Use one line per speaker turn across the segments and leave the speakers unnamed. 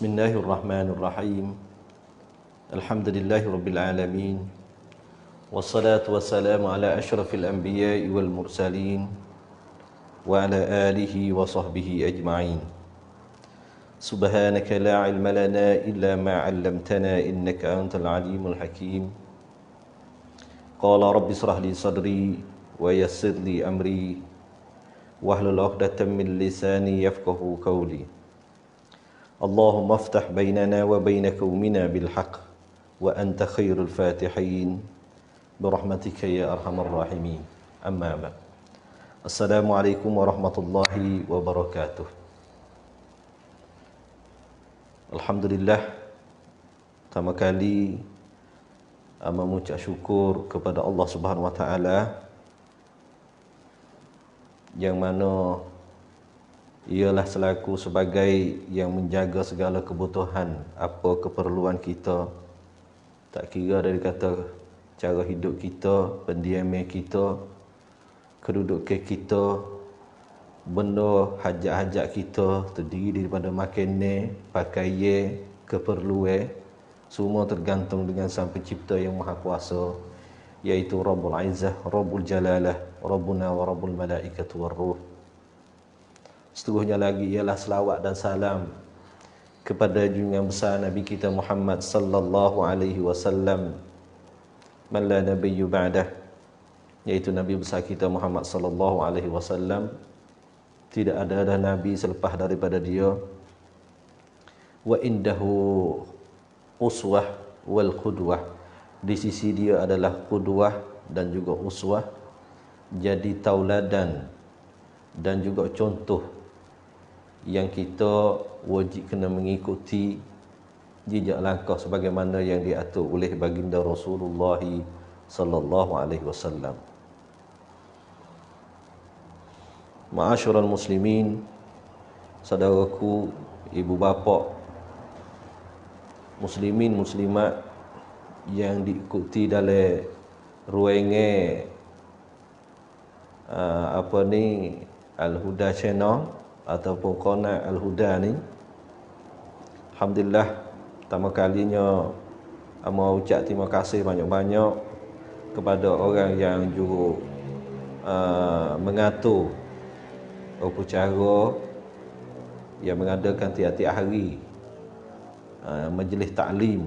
Bismillahirrahmanirrahim. Alhamdulillahi rabbil alamin. Wassalatu wassalamu ala asyrafil anbiya'i wal mursalin wa ala alihi wa sahbihi ajma'in. Subhanaka la ilma lana illa ma 'allamtana innaka antal alimul hakim. Qala rabbi israh li sadri wa yassir li amri wahlul 'uqdatam min lisani yafqahu qawli. Allahumma aftah bainana wa baina qaumina bil haqq wa anta khairul fatihin birahmatika ya arhamar rahimin. Amma ba'd. Assalamualaikum warahmatullahi wabarakatuh. Alhamdulillah, pertama kali mengucap syukur kepada Allah Subhanahu wa taala yang mana ialah selaku sebagai yang menjaga segala kebutuhan, apa keperluan kita, tak kira dari kata cara hidup kita, pendiaman kita, kedudukan kita, benda hajat-hajat kita, terdiri daripada makanan, pakaian, keperluan, semua tergantung dengan Sang Pencipta yang Maha Kuasa, iaitu Rabbul Izzah, Rabbul Jalalah, Rabbuna wa Rabbul Malaikatu war Ruh. Seterusnya lagi ialah selawat dan salam kepada junjungan besar Nabi kita Muhammad sallallahu alaihi wasallam, man la nabiyyu ba'dah, iaitu Nabi besar kita Muhammad sallallahu alaihi wasallam, tidak ada nabi selepas daripada dia. Wa indahu uswah wal qudwah, di sisi dia adalah qudwah dan juga uswah, jadi tauladan dan juga contoh yang kita wajib kena mengikuti jejak langkah sebagaimana yang diatur oleh baginda Rasulullah sallallahu alaihi wasallam. Ma'asyiral muslimin, saudaraku, ibu bapa, muslimin muslimat yang diikuti dalam ruangan Al-Huda Channel ataupun Qanat Al-Huda ni. Alhamdulillah, pertama kalinya mau ucap terima kasih banyak-banyak kepada orang yang juga mengatur upacara yang mengadakan tiap-tiap hari majlis taklim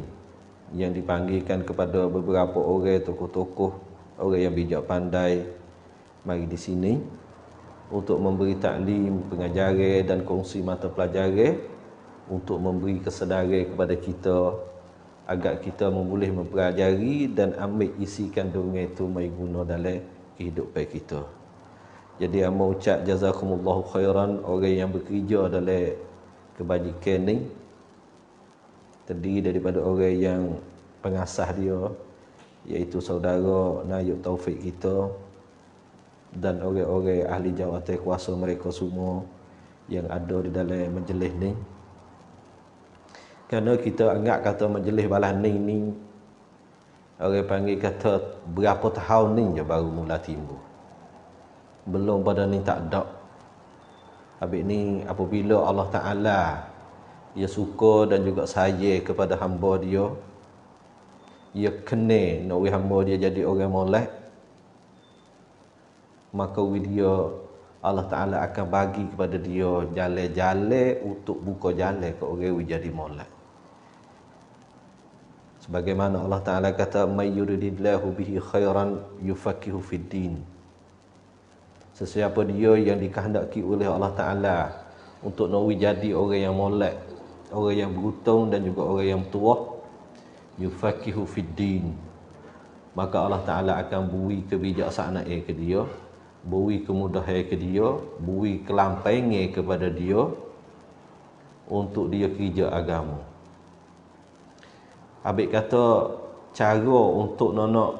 yang dipanggilkan kepada beberapa orang tokoh-tokoh, orang yang bijak pandai mari di sini untuk memberi taklim, pengajaran dan kongsi mata pelajaran untuk memberi kesedaran kepada kita agar kita boleh mempelajari dan ambil isi kandungan itu mai guna dalam kehidupan kita. Jadi amo ucap jazakumullahu khairan orang yang bekerja dalam kebajikan ni, terdiri daripada orang yang pengasas dia iaitu saudara Nayib Taufik kita dan orang-orang ahli jawatan kuasa mereka semua yang ada di dalam majlis ni. Kerana kita anggap kata majlis balas ni orang panggil kata berapa tahun ni je baru mula timbul, belum pada ni tak ada. Habis ni apabila Allah Ta'ala dia suka dan juga sayang kepada hamba dia, dia kena nak hamba dia jadi orang molek, maka dia Allah Ta'ala akan bagi kepada dia jalan-jalan untuk buka jalan ke orang jadi molek. Sebagaimana Allah Ta'ala kata, may yuridillahu bihi khairan yufaqihu fid din, sesiapa dia yang dikehendaki oleh Allah Ta'ala untuk nak jadi orang yang molek, orang yang beruntung dan juga orang yang tua, yufaqihu fid din, maka Allah Ta'ala akan beri kebijaksanaan ke dia, beri kemudahan ke dia, beri kelampangan kepada dia untuk dia kerja agama. Habis kata cara untuk nak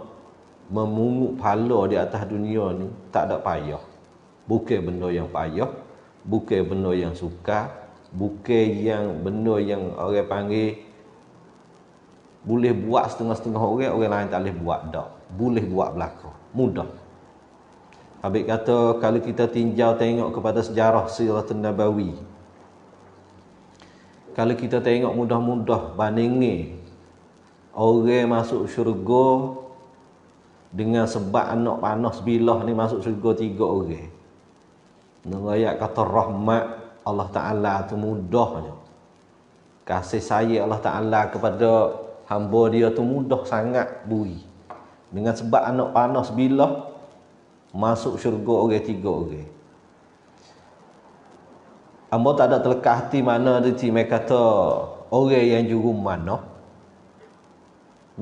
memungut pahala di atas dunia ni tak ada payah. Bukan benda yang payah, bukan benda yang sukar, bukan yang benda yang orang panggil boleh buat setengah-setengah orang lain tak boleh buat. Tak, boleh buat belakang, mudah. Habis kata kalau kita tinjau tengok kepada sejarah Siratul Nabawi, Kalau kita tengok mudah-mudah bandingi orang masuk syurga dengan sebab anak panas bilah ni masuk syurga 3 orang. Ayat kata rahmat Allah Ta'ala tu mudahnya. Kasih sayang Allah Ta'ala kepada hamba dia tu mudah sangat bui. Dengan sebab anak panas bilah masuk syurga orang 3 orang. Hamba tak ada terlekat hati mana dia mereka kata orang yang juru mana.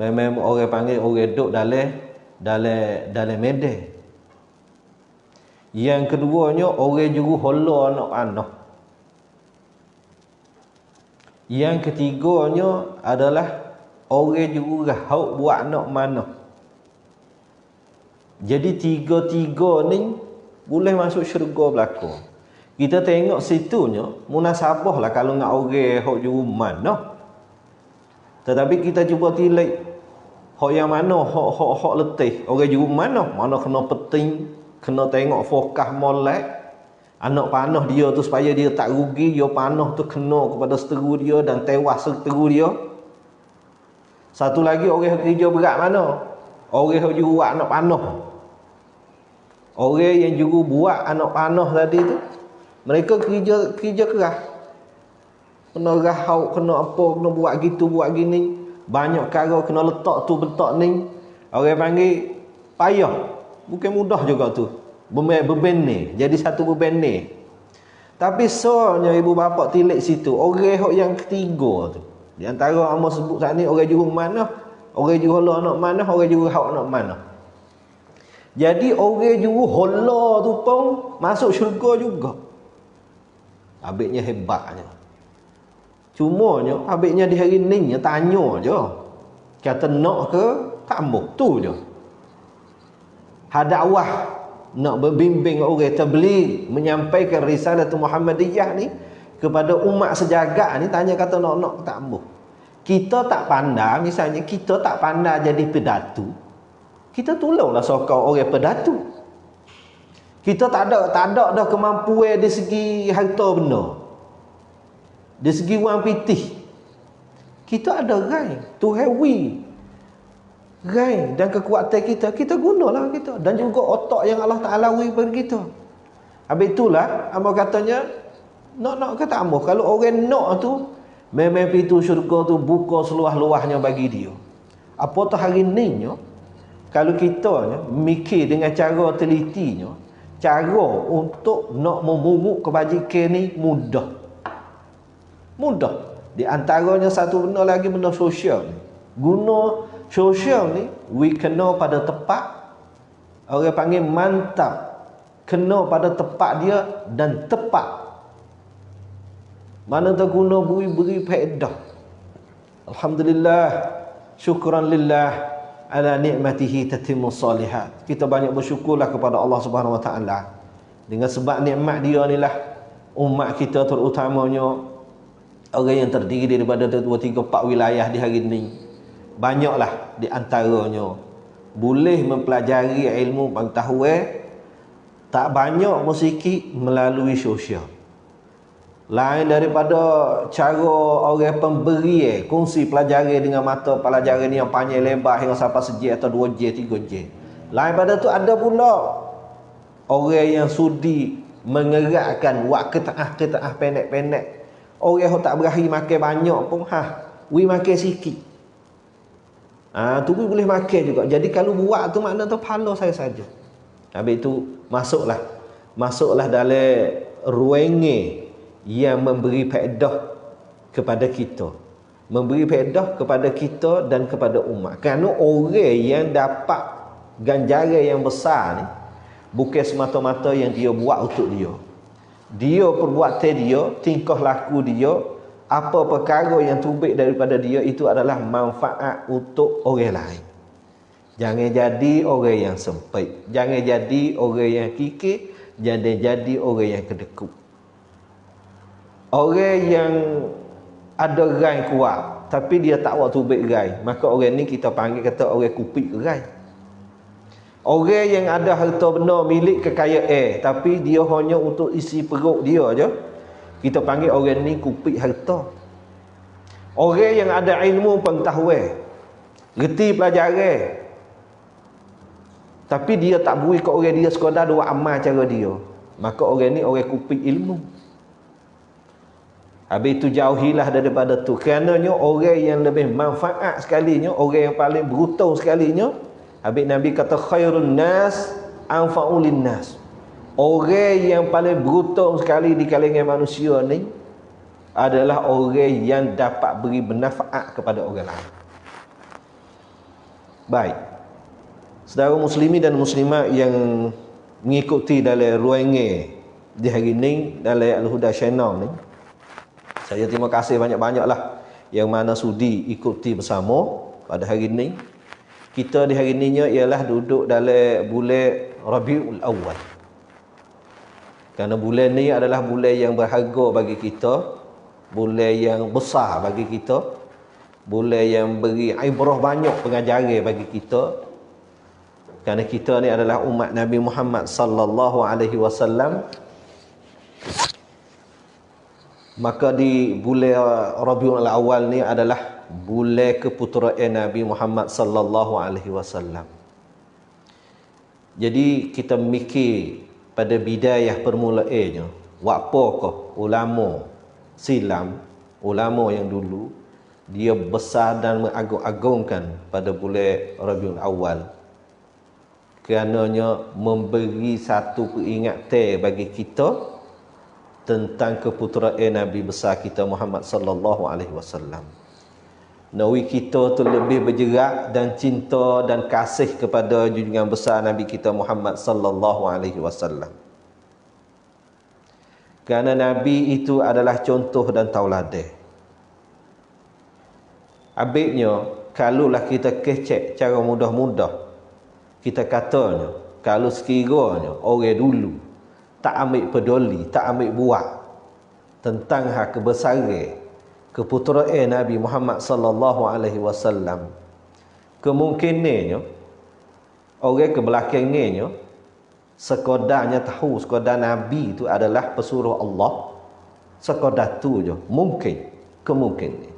Memang orang panggil orang duduk dalam medan. Yang keduanya orang juru hola anak panah. Yang ketiganya adalah orang juru rahau buat anak mana. Jadi tiga-tiga ni boleh masuk syurga belaka. Kita tengok situnya munasabah lah kalau nak orang hok juru mana. Tetapi kita cuba tilik hok yang mana hok letih. Orang juru mana kena penting, kena tengok fokus molek. Anak panah dia tu supaya dia tak rugi, dia panah tu kena kepada seteru dia dan tewas seteru dia. Satu lagi orang kerja berat mana? Orang yang juru buat anak panah. Orang yang juru buat anak panah tadi tu, mereka kerja keras. Kena rahau, kena apa, kena buat gitu, buat gini. Banyak cara kena letak tu, letak ni. Orang panggil payah. Bukan mudah juga tu. Beban ni. Jadi satu beban ni. Tapi soalnya ibu bapa tilik situ. Orang yang ketiga tu. Di antara hamba sebut saat ni, orang juru mana, orang juru hola anak mana, orang juru rahau anak mana. Jadi orang juru hola tu pun masuk syurga juga. Habisnya hebatnya. Cumanya habisnya di hari ni tanya je. Kata nak ke tak mau tu je. Hadakwah nak berbimbing orang tabligh menyampaikan risalah Muhammadiyah ni kepada umat sejagat ni, tanya kata nak tak mau. Kita tak pandai, misalnya kita tak pandai jadi pedatu. Kita tolonglah sokong orang pedatu. Kita tak ada dah kemampuan dari segi harta benda. Dari segi wang pitih. Kita ada rai, Tuhan rai dan kekuatan kita gunalah kita, dan juga otak yang Allah Taala beri pada kita. Habis itulah hamba katanya nak ke tak mau. Kalau orang nak tu memang pintu syurga tu buka seluas-luasnya bagi dia. Apatah hari ni kalau kita mikir dengan cara telitinya, cara untuk nak memungut kebajikan ni mudah. Di antaranya satu benda lagi, benda sosial ni. Guna sosial ni, we kena pada tepat. Orang panggil mantap. Kena pada tepat dia dan tepat. Mana tak guna beri faedah. Alhamdulillah. Syukran lillah. Ala ni'matihi tatimmu salihat. Kita banyak bersyukurlah kepada Allah Subhanahu Wa Taala. Dengan sebab nikmat dia ni lah umat kita terutamanya orang yang terdiri daripada 2, 3, 4 wilayah di hari ini, banyaklah di antaranya boleh mempelajari ilmu pengetahuan tak banyak musiki melalui sosial. Lain daripada cara orang pemberi kongsi pelajaran dengan mata pelajaran yang panjang lebar hingga sampai sejam atau 2 jam, 3 jam. Lain pada tu ada pula orang yang sudi mengeratkan waktu ketengah pendek-pendek. Orang yang tak berakhir makan banyak pun we makan sikit. Tu boleh makan juga. Jadi kalau buat tu makna tu pahala saya saja. Habis tu masuklah dalam ruangan yang memberi faedah kepada kita. Memberi faedah kepada kita dan kepada umat. Kerana orang yang dapat ganjaran yang besar ni bukan semata-mata yang dia buat untuk dia. Dia perbuatan dia, tingkah laku dia, apa perkara yang terbit daripada dia itu adalah manfaat untuk orang lain. Jangan jadi orang yang sempit, jangan jadi orang yang kikir, jangan jadi orang yang kedekut. Orang yang ada rai kuat tapi dia tak buat terbit rai, maka orang ni kita panggil kata orang kupik rai. Orang yang ada harta benda milik kekayaan tapi dia hanya untuk isi perut dia je, kita panggil orang ni kupik harta. Orang yang ada ilmu pengetahuan, reti pelajaran, tapi dia tak beri ke orang dia sekadar buat amal cara dia, maka orang ni orang kuping ilmu. Habis itu jauhilah daripada tu. Kerananya orang yang lebih manfaat sekalinya, orang yang paling beruntung sekalinya, habis Nabi kata khairun nas anfa'ulin nas. Orang yang paling beruntung sekali di kalangan manusia ni adalah orang yang dapat beri bermanfaat kepada orang lain. Baik. Saudara muslimin dan muslimat yang mengikuti dalam ruangan di hari ini dalam Al-Huda Channel ni, saya terima kasih banyak-banyaklah yang mana sudi ikuti bersama pada hari ini. Kita di hari ini ialah duduk dalam bulan Rabiul Awal. Kerana bulan ni adalah bulan yang berharga bagi kita, bulan yang besar bagi kita, bulan yang beri ibrah banyak pengajaran bagi kita. Kerana kita ni adalah umat Nabi Muhammad sallallahu alaihi wasallam. Maka di bulan Rabiul Awal ni adalah bulan keputeraan Nabi Muhammad sallallahu alaihi wasallam. Jadi kita mikir pada bidayah permulaannya, apakah ulama silam, ulama yang dulu dia besar dan mengagung-agungkan pada bulan Rabiul Awal. Kerananya memberi satu peringatan bagi kita tentang keputeraan Nabi besar kita Muhammad sallallahu alaihi wasallam. Nawi kita tu lebih bergerak dan cinta dan kasih kepada junjungan besar Nabi kita Muhammad sallallahu alaihi wasallam. Kerana Nabi itu adalah contoh dan tauladan. Habisnya, kalaulah kita kecek cara mudah-mudah, kita katanya, kalau sekiranya orang dulu tak ambil peduli, tak ambil buat tentang hak kebesaran keputeraan Nabi Muhammad sallallahu alaihi wasallam, kemungkinannya orang ke belakangnya sekodarnya tahu sekadar Nabi itu adalah pesuruh Allah, sekadar tu je mungkin, kemungkinan.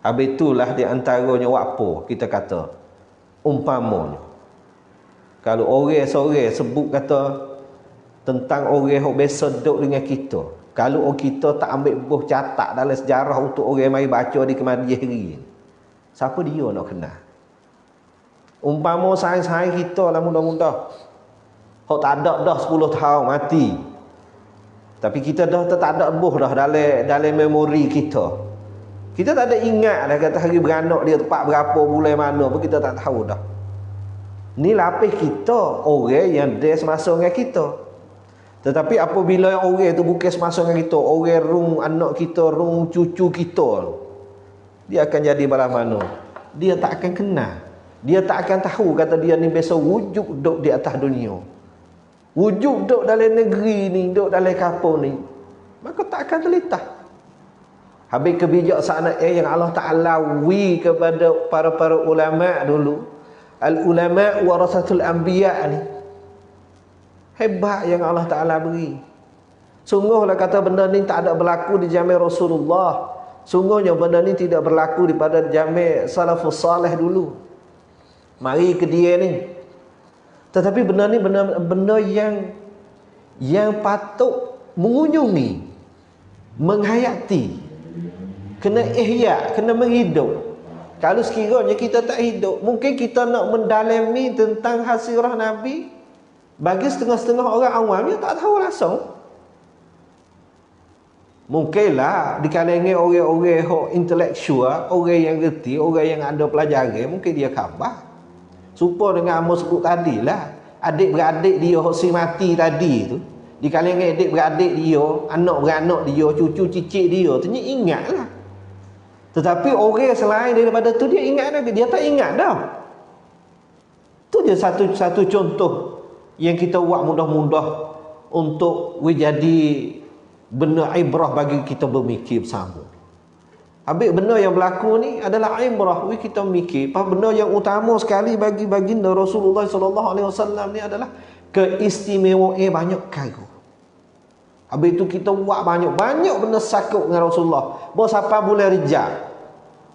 Habis itulah di antaranya apa kita kata umpamanya, kalau orang seorang sebut kata tentang orang yang biasa duduk dengan kita, kalau kita tak ambil buah catat dalam sejarah untuk orang mari baca di kemudian hari, siapa dia nak kenal? Umpama sains-sains kita lah mudah-mudah, hok tak ada dah 10 tahun mati, tapi kita dah tak ada buah dah dalam memori kita. Kita tak ada ingat dah kata hari beranak dia tepat berapa bulan mana pun kita tak tahu dah. Ni lapis kita, orang yang dia semasa dengan kita. Tetapi apabila orang tu bukan semasa dengan kita, orang rung anak kita, rung cucu kita, dia akan jadi balas mana? Dia tak akan kenal. Dia tak akan tahu kata dia ni biasa wujud duduk di atas dunia. Wujud duduk dalam negeri ni, duduk dalam kampung ni. Maka tak akan terlintas. Habis kebijaksanaan yang Allah Ta'ala wi kepada para ulama dulu. Al-ulama warasatul anbiya ni. Hebat yang Allah Ta'ala beri. Sungguhlah kata benda ni tak ada berlaku di zaman Rasulullah. Sungguhnya benda ni tidak berlaku pada zaman salafus salih dulu. Mari ke dia ni. Tetapi benda ni benda yang patut mengunjungi, menghayati, kena ihya, kena menghidup. Kalau sekiranya kita tak hidup, mungkin kita nak mendalami tentang hasirah Nabi, bagi setengah-setengah orang awam dia tak tahu langsung. Mungkinlah di kalangan orang-orang yang intelektual, orang yang reti, orang yang ada pelajaran, mungkin dia khabar. Serupa dengan Amos sebut tadi lah, adik-beradik dia si mati tadi tu, di kalangan adik-beradik dia, anak-beranak dia, cucu cicit dia, tu ingatlah. Tetapi orang selain daripada tu dia ingat dah, dia tak ingat dah. Tu je satu contoh yang kita buat mudah-mudah untuk jadi benda ibrah bagi kita bermikir bersama. Habis benda yang berlaku ni adalah ibrah bagi kita mikir. Benda yang utama sekali bagi baginda Rasulullah sallallahu alaihi wasallam ni adalah keistimewaan banyak perkara. Habis itu kita buat banyak-banyak benda sakut dengan Rasulullah. Sampai bulan Rejab.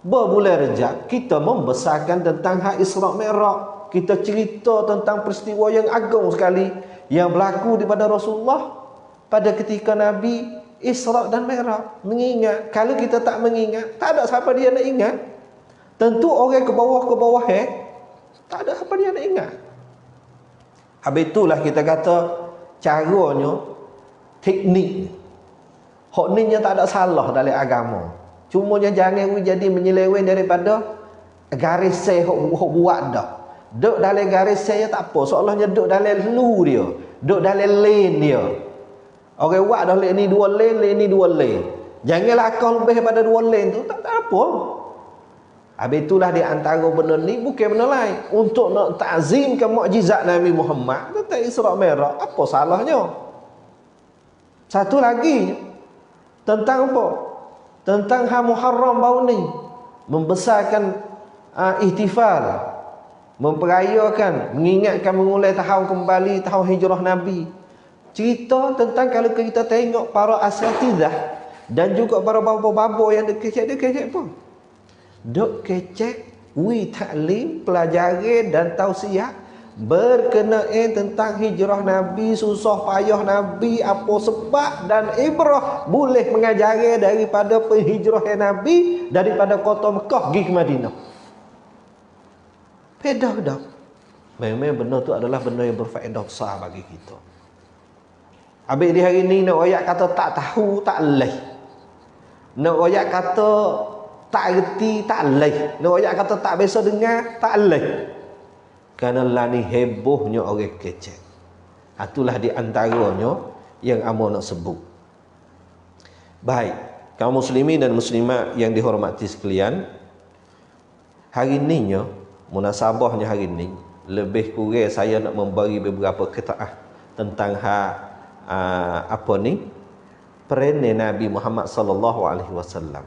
Bulan Rejab kita membesarkan tentang hak Isra Mi'raj. Kita cerita tentang peristiwa yang agung sekali yang berlaku daripada Rasulullah pada ketika Nabi Isra dan Mi'raj. Mengingat, kalau kita tak mengingat, tak ada siapa dia nak ingat. Tentu orang ke bawah tak ada siapa dia nak ingat. Habis itulah kita kata caranya, teknik hak ni tak ada salah dalam agama. Cumanya jangan jadi menyeleweng daripada garis saya hak buat dah. Duk dalam garis saya tak apa, seolahnya duk dalam lu dia, duk dalam lane dia. Orang buat dah lane ni 2 lane, lane ni 2 lane. Janganlah kau lebih daripada 2 lane tu, tak apa. Habis itulah di antara benda ni bukan benda lain, untuk nak ta'zimkan mukjizat Nabi Muhammad tentang Isra Mi'raj. Apa salahnya? Satu lagi tentang apa? Tentang Muharram baru ni, membesarkan ihtifal, memperayakan, mengingatkan mengulai tahun kembali tahun hijrah Nabi. Cerita tentang kalau kita tengok para asatidzah dan juga para bapa-bapa yang kecek apa? Duk kecek taklim, pelajari dan tausiah berkenaan tentang hijrah Nabi, susah payah Nabi, apa sebab dan ibrah boleh mengajari daripada penghijrahan Nabi daripada kota Mekah pergi ke Madinah. Pedah dah. Memang benda tu adalah benda yang berfaedah besar bagi kita. Habis di hari ni nak ayat kata tak tahu, tak leh. Nak ayat kata tak reti, tak leh. Nak ayat kata tak biasa dengar, tak leh. Kerana lah ni hebohnya orang kecek. Itulah di antaranya yang amo nak sebut. Baik, kaum muslimin dan muslimat yang dihormati sekalian, hari ininya, munasabahnya hari ini, lebih kurang saya nak memberi beberapa qitaah tentang peran Nabi Muhammad sallallahu alaihi wasallam.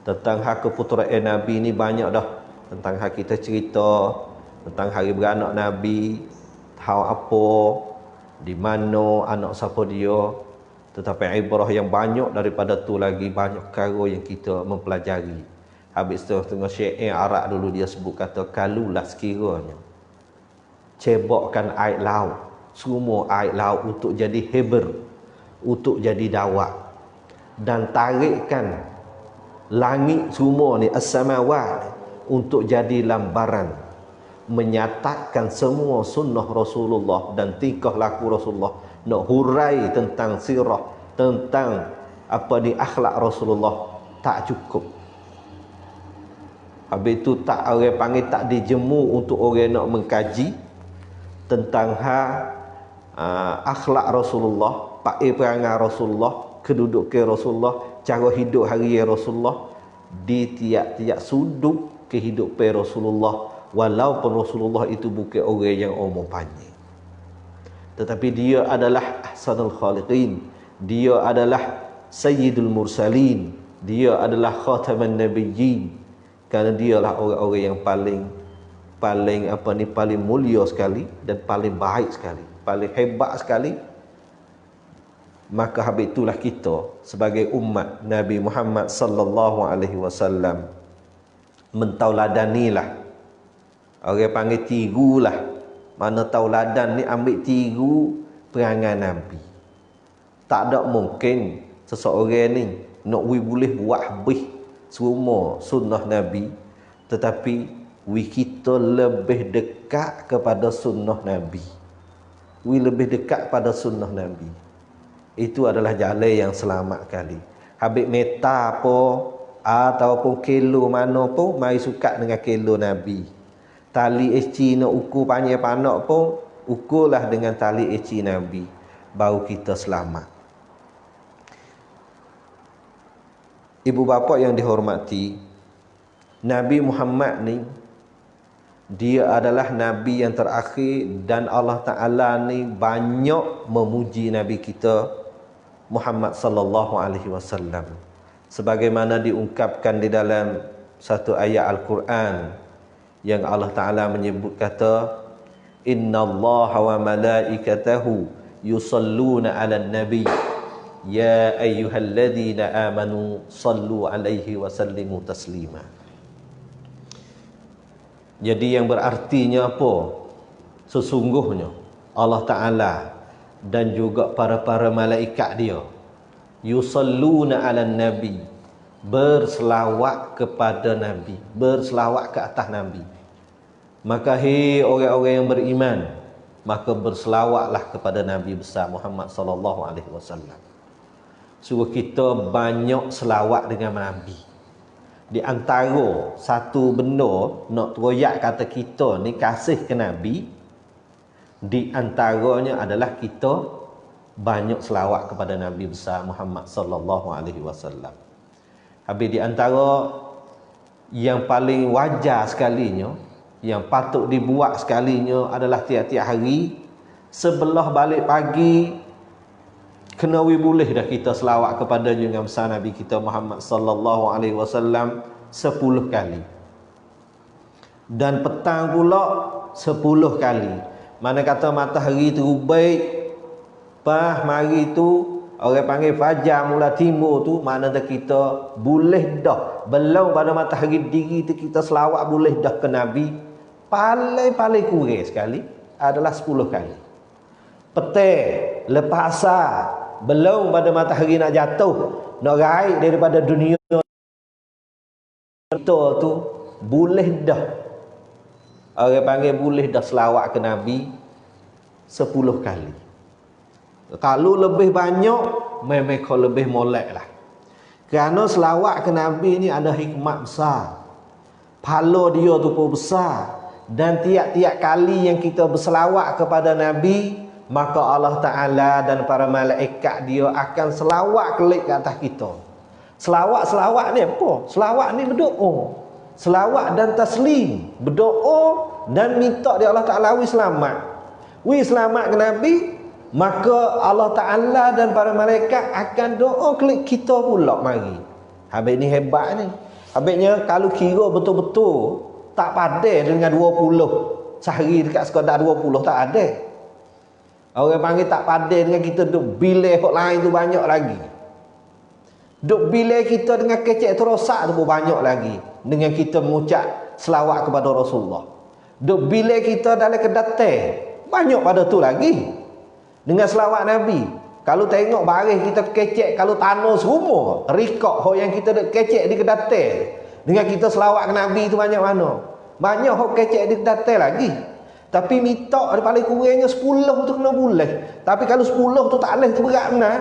Tentang keputeraan Nabi ni banyak dah. Tentang kita cerita tentang hari beranak Nabi, tahu apa, di mana, anak siapa dia. Tetapi ibrah yang banyak daripada tu lagi, banyak perkara yang kita mempelajari. Habis tu tengok syair Arab dulu dia sebut kata, kalulah sekiranya cebokkan air laut, semua air laut untuk jadi heber, untuk jadi dawak, dan tarikkan langit semua ni as-samawat untuk jadi lambaran, menyatakan semua sunnah Rasulullah dan tingkah laku Rasulullah, nak hurai tentang sirah, tentang akhlak Rasulullah, tak cukup. Habis itu tak orang panggil tak dijemu untuk orang nak mengkaji tentang akhlak Rasulullah, pakai perangai Rasulullah, kedudukan Rasulullah, cara hidup harian Rasulullah di tiap-tiap sudut kehidupan Rasulullah. Walaupun Rasulullah itu bukan orang yang umur panjang, tetapi dia adalah ahsanul khaliqin, dia adalah sayyidul mursalin, dia adalah khataman nabiyyin. Kerana dialah orang-orang yang paling mulia sekali dan paling baik sekali, paling hebat sekali. Maka habis itulah kita sebagai umat Nabi Muhammad sallallahu alaihi wasallam mentauladanilah. Orang panggil tirulah. Mana tauladan ni ambil tiru perangai Nabi. Tak ada mungkin seseorang ni nak boleh buat habis semua sunnah Nabi, tetapi kita lebih dekat kepada sunnah Nabi. Lebih dekat pada sunnah Nabi. Itu adalah jalan yang selamat kali. Habis meta apa ataupun kilo mana pun, mari suka dengan kilo Nabi. Tali eci nak ukur panjang panak pun, ukurlah dengan tali eci Nabi, baru kita selamat. Ibu bapa yang dihormati, Nabi Muhammad ni dia adalah Nabi yang terakhir, dan Allah Ta'ala ni banyak memuji Nabi kita Muhammad sallallahu alaihi wasallam, sebagaimana diungkapkan di dalam satu ayat Al-Quran yang Allah Ta'ala menyebut kata, innallaha wa malaikatahu yusalluna 'alan nabi Ya ayyuhalladzina amanu sallu alaihi wa sallimu taslima. Jadi yang berartinya apa? Sesungguhnya Allah Ta'ala dan juga para malaikat dia yusalluna ala nabi, berselawat kepada Nabi, berselawat ke atas Nabi. Maka hei orang-orang yang beriman, maka berselawatlah kepada Nabi besar Muhammad sallallahu alaihi wasallam. Suruh kita banyak selawat dengan Nabi. Di antara satu benda nak teroyak kata kita ni kasih ke Nabi, di antaranya adalah kita banyak selawat kepada Nabi besar Muhammad sallallahu alaihi wasallam. Habis di antara yang paling wajar sekalinya, yang patut dibuat sekalinya adalah tiap-tiap hari sebelah balik pagi kena boleh dah kita selawat kepada junjungan besar Nabi kita Muhammad sallallahu alaihi wasallam 10 kali. Dan petang pula 10 kali. Mana kata matahari terbit, pas mari tu orang panggil fajar mula timur tu, mana dah kita boleh dah belum pada matahari diri tu kita selawat boleh dah ke Nabi paling kurang sekali adalah 10 kali. Petang lepas asar belum pada matahari nak jatuh, nak raih daripada dunia tu boleh dah, orang panggil boleh dah selawat ke Nabi 10 kali. Kalau lebih banyak memang kau lebih molek lah. Kerana selawat ke Nabi ni ada hikmat besar, pahala dia tu pun besar. Dan tiap-tiap kali yang kita berselawat kepada Nabi, maka Allah Ta'ala dan para malaikat dia akan selawat kelik ke atas kita. Selawat ni apa? Selawat ni berdoa. Selawat dan taslim, berdoa dan minta dia Allah Ta'ala wi selamat. Wi selamat ke Nabi, maka Allah Ta'ala dan para malaikat akan doa kelik kita pula mari. Habis ni hebat ni. Habisnya kalau kira betul-betul tak padai dengan 20 sehari dekat sekadar 20 tak ada. Orang panggil tak padai dengan kita duk bilai hok lain tu banyak lagi. Duk bilai kita dengan kecek terosak tu pun banyak lagi. Dengan kita mengucap selawat kepada Rasulullah. Duk bilai kita dalam kedatai banyak pada tu lagi. Dengan selawat Nabi. Kalau tengok baris kita kecek, kalau tanah semua rekod hok yang kita duk kecek di kedatai. Dengan kita selawat ke Nabi tu banyak mana? Banyak hok kecek di kedatai lagi. Tapi minta ada paling kurangnya 10 tu kena boleh. Tapi kalau 10 tu tak boleh tu berat benar.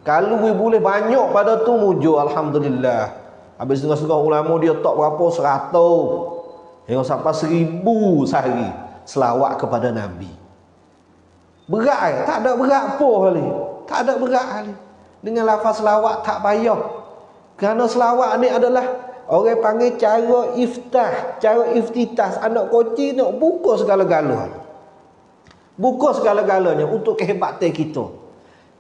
Kalau boleh banyak pada tu mujur alhamdulillah. Habis setengah-setengah ulama dia tak berapa 100 hingga sampai 1000 sehari selawat kepada Nabi. Berat tak ada berat apa kali. Tak ada berat kali. Dengan lafaz selawat tak payah. Kerana selawat ni adalah orang panggil cara iftah, cara iftitah. Anak koci nak buka segala-galanya. Buka segala-galanya untuk kehebatan kita.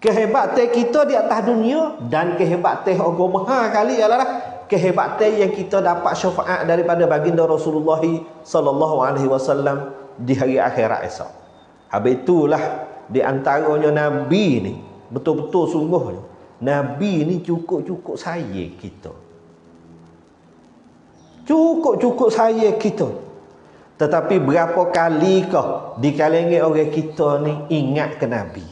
Kehebatan kita di atas dunia dan kehebatan agama kali adalah kehebatan yang kita dapat syafaat daripada baginda Rasulullah sallallahu alaihi wasallam di hari akhirat esok. Habis itulah di antaranya Nabi ni betul-betul sungguhnya Nabi ni cukup-cukup sayang kita. Cukup-cukup sayang kita. Tetapi berapa kalikah di kalangan orang kita ni ingat ke Nabi?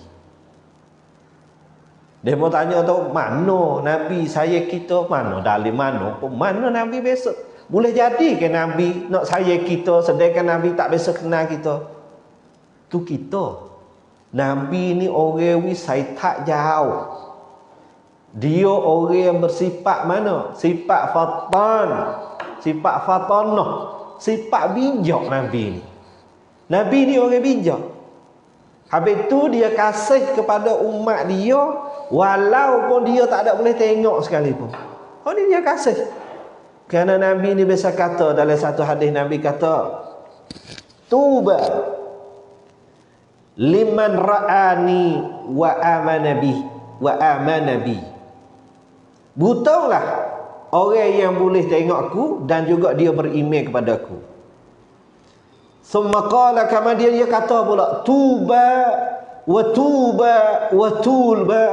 Dia mau tanya tu mana Nabi sayang kita, mana dalil mana pun, mana Nabi besok. Boleh jadi ke Nabi nak sayang kita sedangkan Nabi tak biasa kenal kita? Tu kita. Nabi ni orang wisai tak jauh. Dia orang yang bersifat mana? Sifat fatan, sifat fatanah, sifat bijak Nabi ni. Nabi ni orang bijak. Habis tu dia kasih kepada umat dia walaupun dia tak ada boleh tengok sekalipun. Oh ni dia kasih. Kerana Nabi ni biasa kata dalam satu hadis Nabi kata, Tuba liman ra'ani wa amana bi wa amana bi. Butuhlah orang yang boleh tengok aku dan juga dia beriman kepada aku. Summa qala, kemudian dia kata pula, Tuba wa tuba wa tulba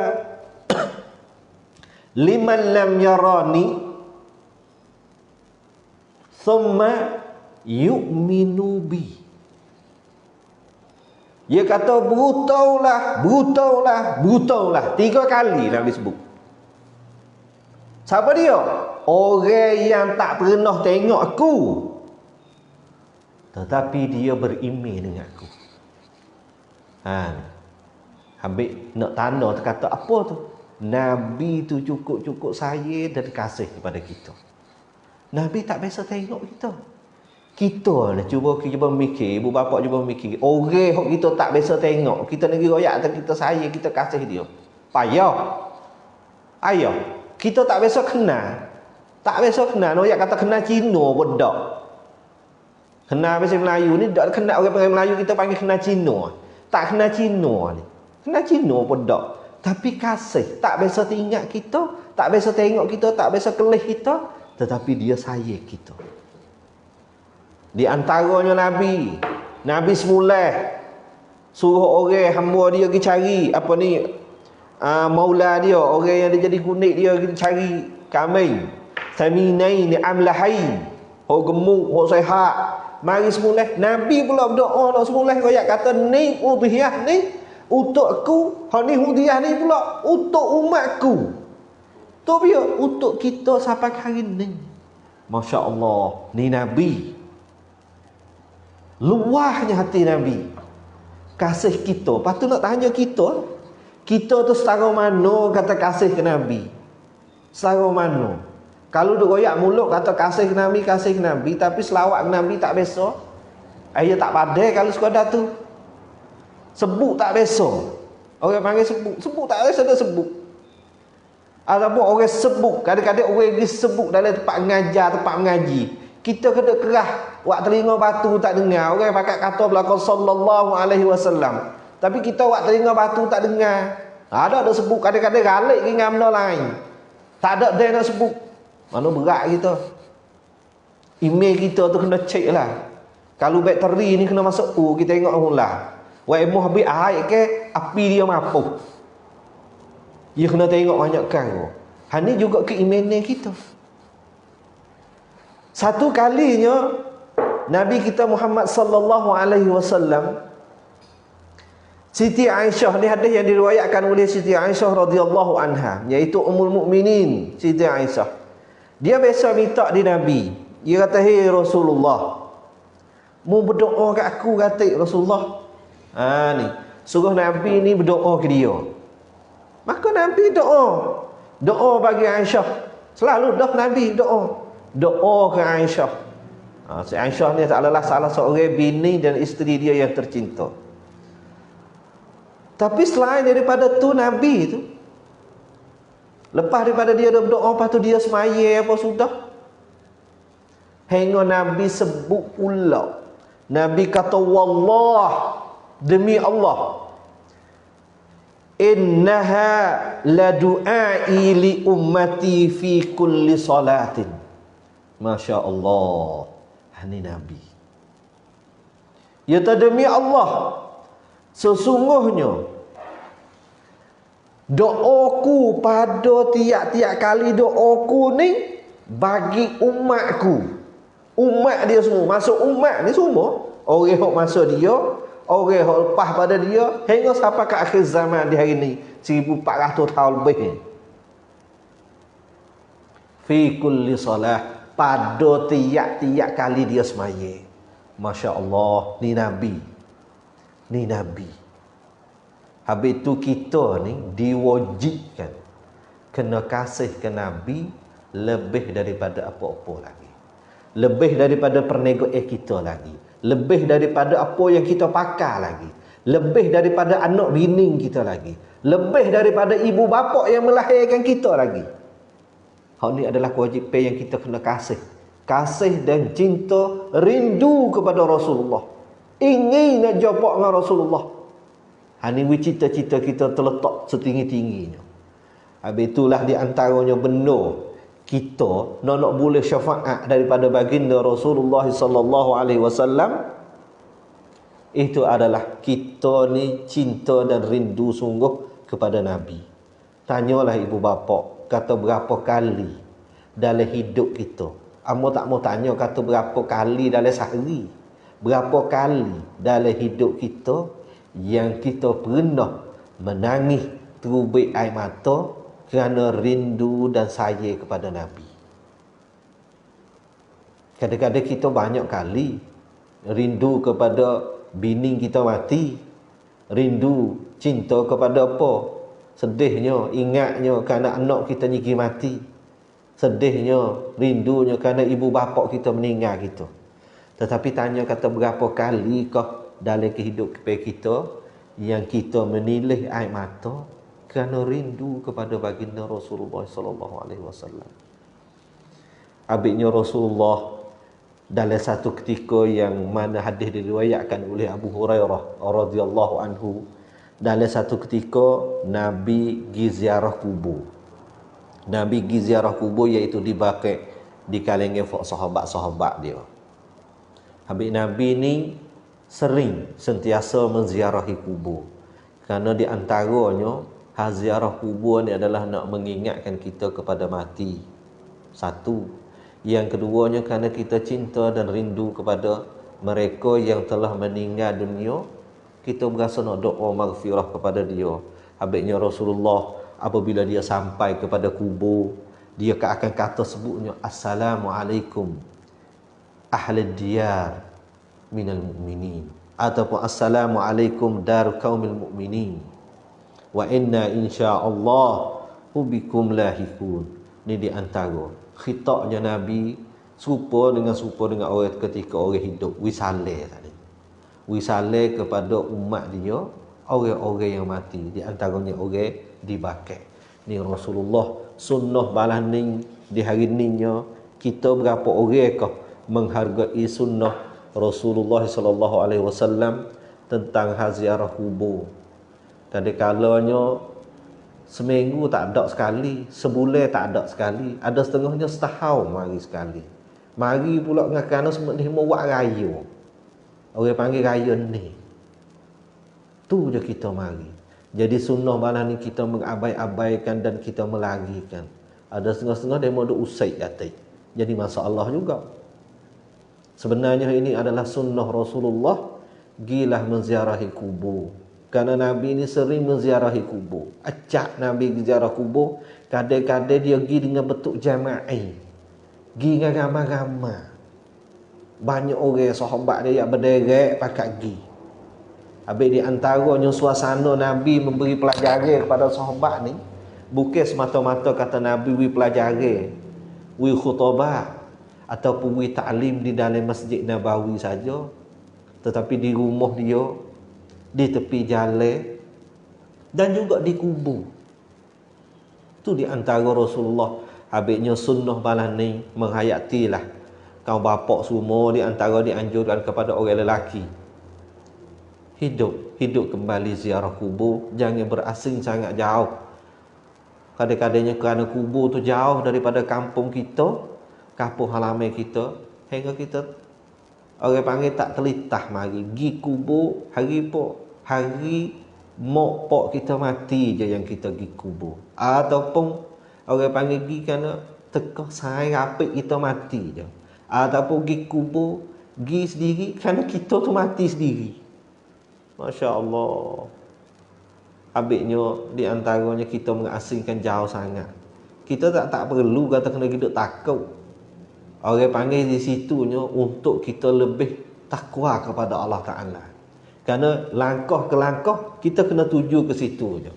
liman lam yarani thumma yu'minu bi. Dia kata berutaulah, berutaulah, berutaulah. 3 kali Nabi sebut. Siapa dia? Orang yang tak pernah tengok aku, tetapi dia beriman dengan aku. Habis nak tanda tu kata apa tu? Nabi tu cukup-cukup sayang dan kasih kepada kita. Nabi tak biasa tengok kita. Kita ni cuba mikir, ibu bapa cuba mikir. Orang yang kita tak biasa tengok, kita negeri royak atau kita sayang, kita kasih dia. Payah. Ayah, kita tak biasa kenal. Tak biasa kenal. Royak kata kenal Cina pun tak. Kenal bahasa Melayu ni tak kenal orang Melayu, kita panggil kenal Cina. Tak kenal Cina ni. Kenal Cina pun tak. Tapi kasih, tak biasa ingat kita, tak biasa tengok kita, tak biasa kelih kita, tetapi dia sayang kita. Di antaranya Nabi semula suruh orang hamba dia pergi cari apa ni, maula dia, orang yang dia jadi kunik dia pergi cari kambing saminain amlahain, hok gemuk, hok sehat. Mari semula Nabi pula berdoa nak semula royak kata ni udhiyah ni untuk aku, hak ni udhiyah ni pula untuk umatku. Tu dia untuk kita sampai hari ni. Masya-Allah, ni Nabi. Luahnya hati Nabi. Kasih kita. Lepas tu nak tanya kita. Kita tu setara mana kata kasih ke Nabi? Setara mana? Kalau duk royak mulut kata kasih ke Nabi, kasih ke Nabi, tapi selawat ke Nabi tak biasa. Ayah tak pandai kalau sekadar tu. Sebut tak biasa. Orang panggil sebut. Sebut tak biasa dah sebut. Ataupun orang sebut. Kadang-kadang orang pergi sebut dalam tempat mengajar, tempat mengaji. Kita kena kerah, wak telinga batu tak dengar. Orang pakai kata belakang sallallahu alaihi wasallam. Tapi kita wak telinga batu tak dengar. Ada sebut, kadang-kadang galik dengan benda lain. Tak ada dia nak sebut. Mana berat kita. Email kita tu kena cek lah. Kalau bakteri ni kena masuk kita tengok lah. Wak emuh habis air ke, api dia mampu. Dia kena tengok banyak kali. Ini juga keimanan kita. Satu kalinya Nabi kita Muhammad sallallahu alaihi wasallam, Siti Aisyah, ni hadis yang diriwayatkan oleh Siti Aisyah radhiyallahu anha, iaitu Ummul Mukminin Siti Aisyah. Dia biasa minta di Nabi. Dia kata, "Hei Rasulullah, mu berdoa kat aku," kata Rasulullah. Ni suruh Nabi ni berdoa ke dia. Maka Nabi doa bagi Aisyah. Selalu dah Nabi doa ke Aisyah. Si Aisyah ni adalah salah seorang bini dan isteri dia yang tercinta. Tapi selain daripada tu Nabi tu, lepas daripada dia berdoa, lepas tu dia semaya apa sudah, hingga Nabi sebut pula, Nabi kata wallah, demi Allah, innaha la du'ai li ummati fi kulli salatin. Masya Allah. Ini Nabi. Ya demi Allah, sesungguhnya doaku pada tiap-tiap kali doaku ni bagi umatku. Umat dia semua. Masuk umat ni semua. Orang yang masuk dia, orang yang lepas pada dia, hingga sampai ke akhir zaman di hari ni, 1400 tahun lebih. Fi kulli salah, pada tiap-tiap kali dia semaya. Masya Allah, ni Nabi. Ni Nabi. Habis tu kita ni diwajibkan kena kasih ke Nabi lebih daripada apa-apa lagi. Lebih daripada perniagaan kita lagi. Lebih daripada apa yang kita pakai lagi. Lebih daripada anak bini kita lagi. Lebih daripada ibu bapa yang melahirkan kita lagi. Hal ini adalah kewajipan yang kita kena kasih. Kasih dan cinta, rindu kepada Rasulullah. Ingin nak jumpa dengan Rasulullah. Ini cita-cita kita terletak setinggi-tingginya. Habis itulah di antaranya benda kita nak boleh syafaat daripada baginda Rasulullah sallallahu alaihi wasallam, Itu adalah kita ni cinta dan rindu sungguh kepada Nabi. Tanyalah ibu bapa, kata berapa kali dalam hidup kita. Amo tak mau tanya kata berapa kali dalam sehari. Berapa kali dalam hidup kita yang kita pernah menangis terbit air mata kerana rindu dan sayang kepada Nabi. Kadang-kadang kita banyak kali rindu kepada bini kita mati, rindu cinta kepada apa, sedihnya ingatnya kerana anak kita nyigi mati, sedihnya rindunya kerana ibu bapa kita meninggal kita. Tetapi tanya kata berapa kali kah dalam kehidupan kita yang kita menilih air mata kerana rindu kepada baginda Rasulullah sallallahu alaihi wasallam. Habisnya Rasulullah dalam satu ketika yang mana hadis diriwayatkan oleh Abu Hurairah radhiyallahu anhu, dalam satu ketika Nabi pergi ziarah kubur. Nabi pergi ziarah kubur iaitu di Baqi' di kalangan sahabat-sahabat dia. Habis Nabi ni sering sentiasa menziarahi kubur. Kerana di antaranya ziarah kubur ni adalah nak mengingatkan kita kepada mati. Satu. Yang keduanya kerana kita cinta dan rindu kepada mereka yang telah meninggal dunia, kita berasa nak doa maghfirah kepada dia. Habisnya Rasulullah apabila dia sampai kepada kubur, dia akan kata sebutnya Assalamualaikum ahli diyar minal mu'minin, ataupun Assalamualaikum dar qaumil mu'minin wa inna insyaallah bikum lahikun. Ini di antara khitabnya Nabi serupa dengan orang ketika orang hidup wisale tadi. Wisale kepada umat dia, orang-orang yang mati, di antaranya orang di Baqi'. Ni Rasulullah sunnah balaning di hari ninya. Kita berapa orangkah menghargai sunnah Rasulullah sallallahu alaihi wasallam tentang ziarah kubur. Tadi kalanya seminggu tak ada sekali, sebulan tak ada sekali, ada setengahnya setahun mari sekali. Mari pula dengan kerana sebenarnya buat raya. Orang panggil raya ni. Tu je kita mari. Jadi sunnah malam ni kita mengabai-abaikan dan kita melarikan. Ada setengah-setengah dia mau usai kata. Jadi masalah juga. Sebenarnya ini adalah sunnah Rasulullah, gilah menziarahi kubur. Kerana Nabi ni sering menziarahi kubur. Acak Nabi ziarah kubur, kadang-kadang dia pergi dengan bentuk jama'i. Pergi dengan ramai-ramai. Banyak orang sahabat dia yang berderet pakat pergi. Habis di antaranya suasana Nabi memberi pelajaran kepada sahabat ni, bukan semata-mata kata Nabi wi pelajaran, wi khutbah ataupun wi ta'lim di dalam Masjid Nabawi saja, tetapi di rumah dia, di tepi jalan dan juga di kubur. Itu di antara Rasulullah. Habisnya sunnah malam ni menghayatilah kaum bapak semua di antara dianjurkan kepada orang lelaki. Hidup kembali ziarah kubur, jangan berasing sangat jauh. Kadang-kadangnya kerana kubur tu jauh daripada kampung kita, kampung halaman kita, hingga kita orang panggil tak telitah mari gi kubur hari mak pak kita mati je yang kita gi kubur, ataupun orang panggil gi kerana teka sai apik kita mati je, ataupun gi kubur gi sendiri kerana kita tu mati sendiri. Masya-Allah. Habisnya di antaranya kita mengasingkan jauh sangat. Kita tak perlu kata kena hidup takut. Orang panggil di situnya untuk kita lebih takwa kepada Allah Ta'ala. Kerana langkah ke langkah kita kena tuju ke situ je.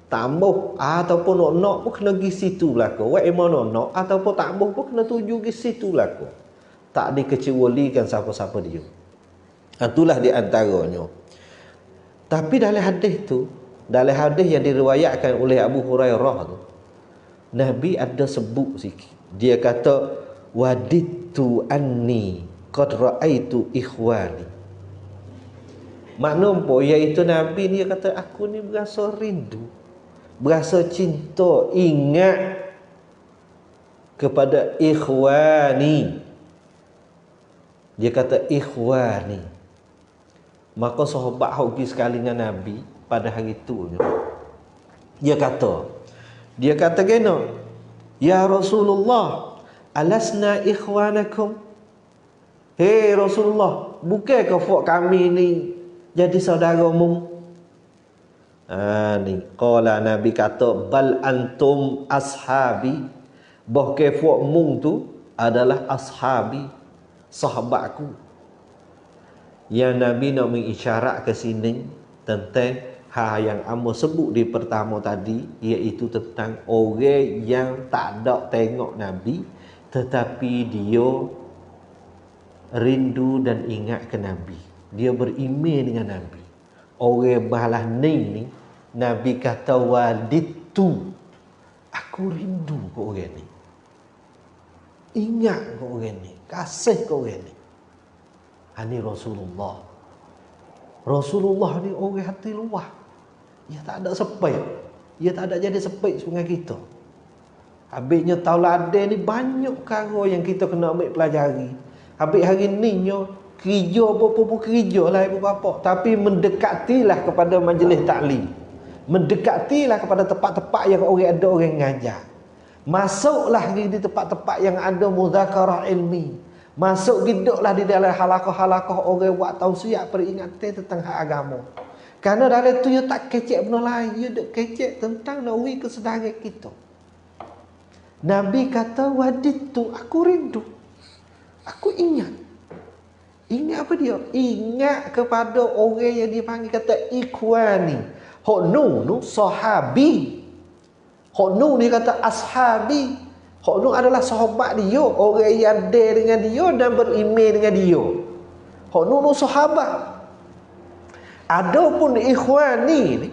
Tak mahu ataupun nak pun kena pergi situ belaka. Wak mana nak ataupun tak mahu pun kena tuju ke situ belaka. Tak dikecualikan siapa-siapa dia. Itulah di antaranya. Tapi dalam hadis tu, dalam hadis yang diriwayatkan oleh Abu Hurairah tu, Nabi ada sebut sikit. Dia kata wadittu anni qad raaitu ikhwani. Makna apa? Iaitu Nabi dia kata aku ni berasa rindu, berasa cinta, ingat kepada ikhwani. Dia kata ikhwani. Maka sahabat hoki sekali dengan Nabi pada hari itu. Dia kata geno, ya Rasulullah, alasna ikhwanakum? Hei Rasulullah, bukankah fuk kami ni jadi saudaramu? Ni qala Nabi kata, bal antum ashabi. Bahkan fuk mung tu adalah ashabi, sahabatku. Yang Nabi nak mengisyarat ke sini tentang yang amo sebut di pertama tadi, iaitu tentang orang yang tak ada tengok Nabi tetapi dia rindu dan ingat ke Nabi. Dia beriman dengan Nabi. Orang balah ni Nabi kata waditu, aku rindu ke orang ni, ingat ke orang ni, kasih ke orang ni. Ini Rasulullah ni orang hati luah. Dia tak ada sepik. Dia tak ada jadi sepik sungai kita. Habisnya tauladan ni banyak perkara yang kita kena ambil pelajari. Habis hari ni kerja apa-apa kerja lah ibu bapa, tapi mendekatilah kepada majlis taklim. Mendekatilah kepada tempat-tempat yang ada orang ngajar. Masuklah di tempat-tempat yang ada muzakarah ilmi. Masuk giduklah di dalam halaqah-halaqah orang buat tausiah peringatan tentang hak agama. Karena dalam tu dia tak kecek benda lain, dia duk kecek tentang nawi kesedaran kita. Nabi kata waditu, aku rindu. Aku ingat. Ingat apa dia? Ingat kepada orang yang dipanggil kata ikhwani. Hok nu sahabi. Hok nu dia kata ashabi. Hok nu adalah sahabat dia, orang yang ada dengan dia dan beriman dengan dia. Hok nu sahabat. Adapun ikhwani ni,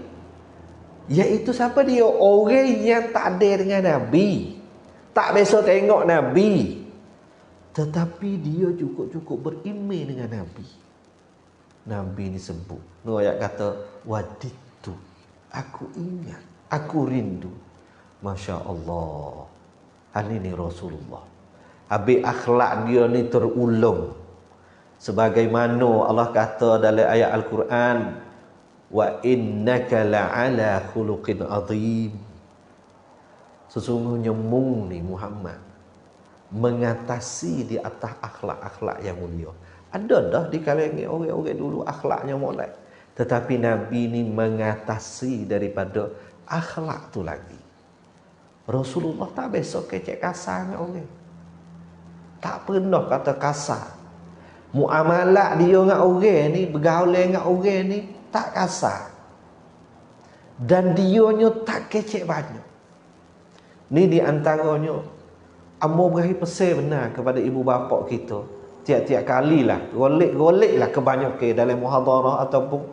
iaitu siapa dia? Orang yang tak ada dengan Nabi, tak biasa tengok Nabi, tetapi dia cukup-cukup beriman dengan Nabi. Nabi ni sebut, ayat kata waditu, aku ingat, aku rindu. Masya Allah. Ini ni Rasulullah. Habis akhlak dia ni terulang. Sebagaimana Allah kata dalam ayat Al-Quran, wa innaka la'ala khuluqin azim. Sesungguhnya ni Muhammad mengatasi di atas akhlak-akhlak yang mulia. Ada dah di kalangan orang-orang dulu akhlaknya molek, tetapi Nabi ni mengatasi daripada akhlak tu lagi. Rasulullah tak biasa kecek kasar dengan orang. Tak pernah kata kasar. Muamalat dia dengan orang ni, bergaul dengan orang ni tak kasar. Dan dianya tak kecek banyak. Ni di antaranya Amo berakhir pesan benar kepada ibu bapa kita. Tiap-tiap kalilah golek-goleklah kebanyakan dalam muhadarah ataupun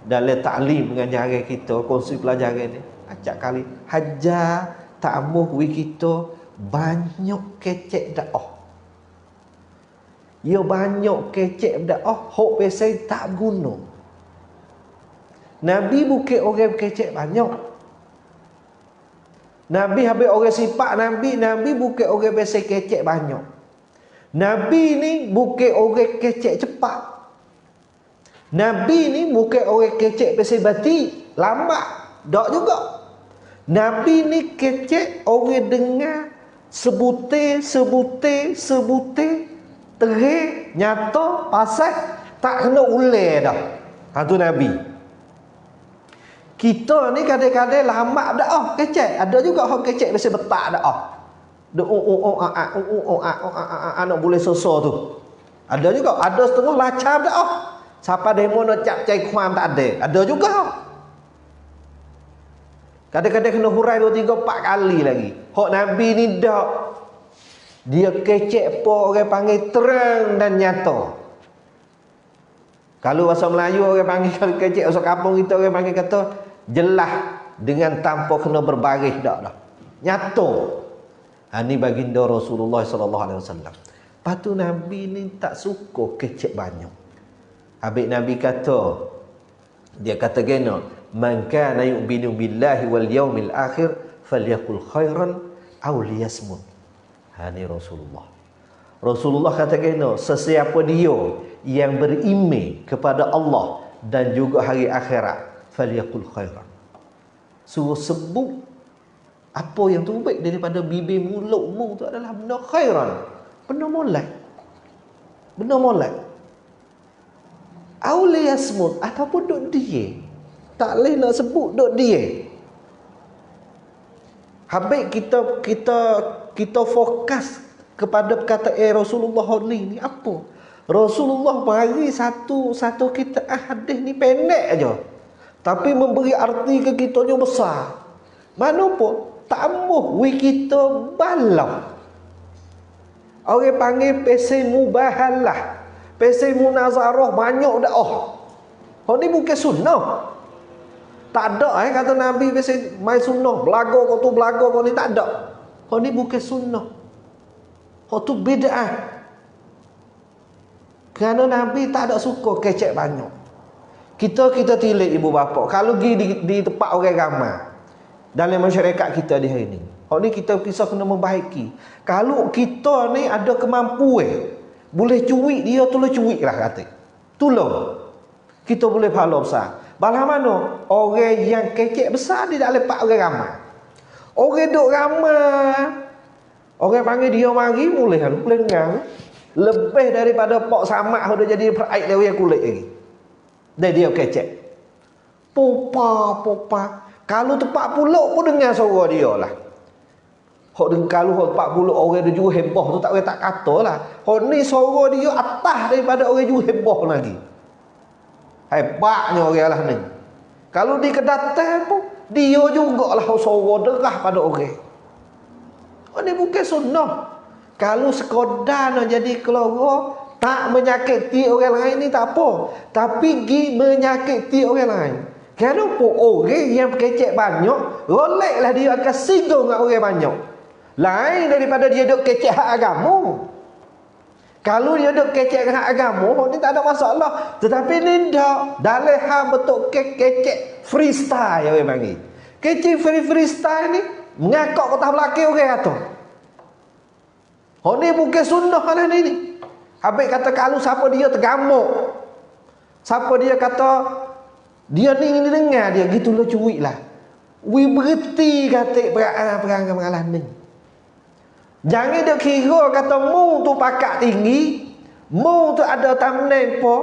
dalam taklim pengajaran kita, kongsi pelajaran ni. Acak kali hajar tamuh wi kita banyak kecek dakwah. Ya banyak kecek dakwah hok pesai tak guna. Nabi bukan orang kecek banyak. Nabi habis orang sifat Nabi bukan orang pesai kecek banyak. Nabi ni bukan orang kecek cepat. Nabi ni bukan orang kecek pesai bati lambat. Tak juga. Nabi ni kecek orang dengar sebute terih nyata pasal tak kena ulai dah. Hantu Nabi. Kita ni kadang-kadang lambat dah kecek. Ada juga orang kecek biasa betak dah. Anak boleh sosok tu. Ada juga, ada setengah lacap dah. Siapa demo nak cai kuam tak ada. Ada juga. Kadang-kadang kena hurai 2, 3, 4 kali lagi. Hak Nabi ni dak. Dia kecek apa orang panggil terang dan nyata. Kalau bahasa Melayu orang panggil, kalau kecek bahasa kampung kita orang panggil kata jelas dengan tanpa kena berbaris dak. Nyata. Ini baginda Rasulullah sallallahu alaihi wasallam. Patu Nabi ni tak suka kecek banyak. Habis Nabi kata, dia kata gini, man kana yu'minu billahi wal yaumil akhir falyakul khairan aw liyasmut. Ini Rasulullah. Rasulullah kata gini, sesiapa dia yang beriman kepada Allah
dan juga hari akhirat, falyaqul khairan. Suruh sebut apa yang terbaik daripada bibir mulutmu tu adalah benda khairan, benda molek, benda molek. Auli yasmut, ataupun duk dia, tak boleh nak sebut duk dia. Habis kita fokus kepada perkataan Rasulullah ni apa? Rasulullah bagi satu kita hadis ni pendek aja, tapi memberi arti ke kita yang besar. Mana pun tak amuh we kita balau. Orang panggil pesi mubahalah, pesi munazarah banyak dah. Oh ni bukan sunnah. Tak ada kata Nabi pesi mai sunnah, belaga kau tu belaga kau ni, tak ada. Oh ni bukan sunnah. Oh tu bid'ah. Kerana Nabi tak ada suka kecek banyak. Kita tilik ibu bapa. Kalau pergi di tempat orang ramai dalam masyarakat kita di hari ini, ni kita kisah kena membaiki. Kalau kita ni ada kemampuan, boleh cuik dia, tolong cuik lah kata. Tolong. Kita boleh pahala besar. Balah mana? Orang yang kecek besar dia tak lepak orang ramai. Orang duk ramai, orang panggil dia mari, boleh dengar. Lebih daripada pok samak sudah jadi peraik dia kulit lagi. Dan dia kecek. Popa. Kalau tempat puluk pun dengar suara dia lah. Kalau tempat puluk orang dia juga heboh tu tak kata lah. Ni suara dia atas daripada orang juga heboh lagi. Hebatnya orang lah ni. Kalau di Kedatangan pun dia juga lah suara derah pada orang. Ni bukan sunnah. Kalau sekadar nak jadi keluarga tak menyakiti orang lain ni tak apa, tapi pergi menyakiti orang lain. Kenapa orang yang kecek banyak, roleklah dia akan singgung dengan orang banyak. Lain daripada dia duk kecek hak agama. Kalau dia duk kecek hak agama, ni tak ada masalah. Tetapi ni tak. Dalam hal betul kecek freestyle yang orang panggil. Kecek freestyle ni mengakak kotak belakang orang kata. Ni bukan sunnah lah ni. Habis kata kalau siapa dia tergamuk, siapa dia kata dia ni dengar dia gitulah cuik lah. We berhenti kata perangai ni. Jangan dia kira kata mu tu pakak tinggi, mu tu ada thumbnail po,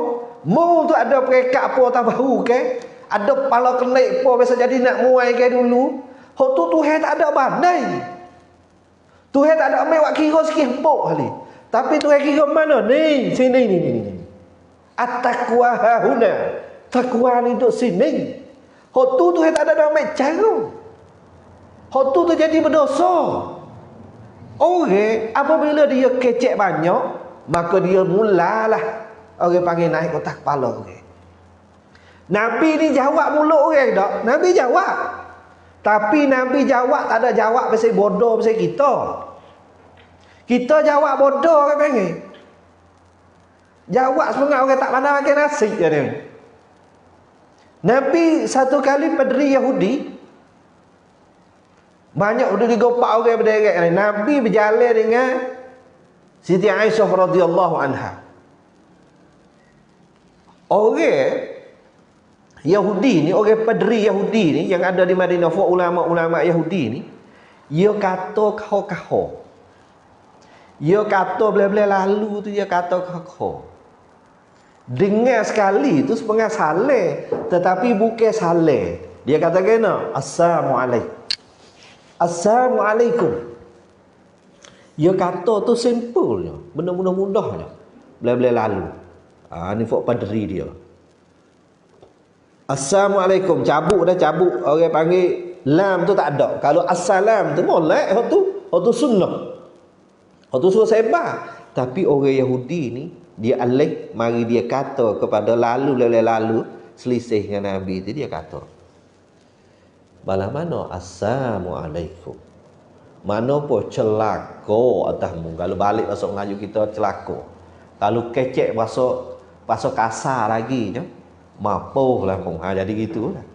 mu tu ada perekat po tak bahu ke, ada kepala kenik po biasa jadi nak muai ke dulu. Hok tu Tuhan tak ada bandai. Tuhan tak ada ambil wak kira sikit empuk kali. Tapi Tuhan kira mana? Ni, sini ni. At-taqwa hahuna. Takwa ni duduk sini. Hok tu Tuhan tak ada ambil cara. Hok tu terjadi berdosa. Orang apabila dia kecek banyak, maka dia mulalah orang panggil naik kotak kepala orang. Nabi ni jawab mulut orang tak? Nabi jawab. Tapi Nabi jawab tak ada jawab pasal bodoh pasal kita. Kita jawab bodoh orang panggil. Jawab setengah orang tak pandai makan nasi je ni. Nabi satu kali padri Yahudi. Banyak udah digopak orang berderet ni. Nabi berjalan dengan Siti Aisyah radhiyallahu anha. Orang Yahudi ni, orang padri Yahudi ni yang ada di Madinah, ulama-ulama Yahudi ni, dia kata kau. Dia kata bila-bila lalu tu dia kata kau. Dengar sekali tu setengah saleh, tetapi bukan saleh. Dia kata kena Assalamualaikum. Dia kata tu simple je, benda-benda mudah je. Bila-bila lalu. Ni fok padri dia. Assalamualaikum, cabut. Orang panggil lam tu tak ada. Kalau assalam tu molek, hok tu sunnah. Hok tu suruh sebar. Tapi orang Yahudi ni dia alih mari dia kata kepada lalu selisih dengan Nabi tu, dia kata bala mana assalamualaikum. Mana pun celaka atasmu. Kalau balik masuk Melayu kita celaka. Kalau kecek masuk kasar lagi je. Mapuh lah pun. Jadi gitulah.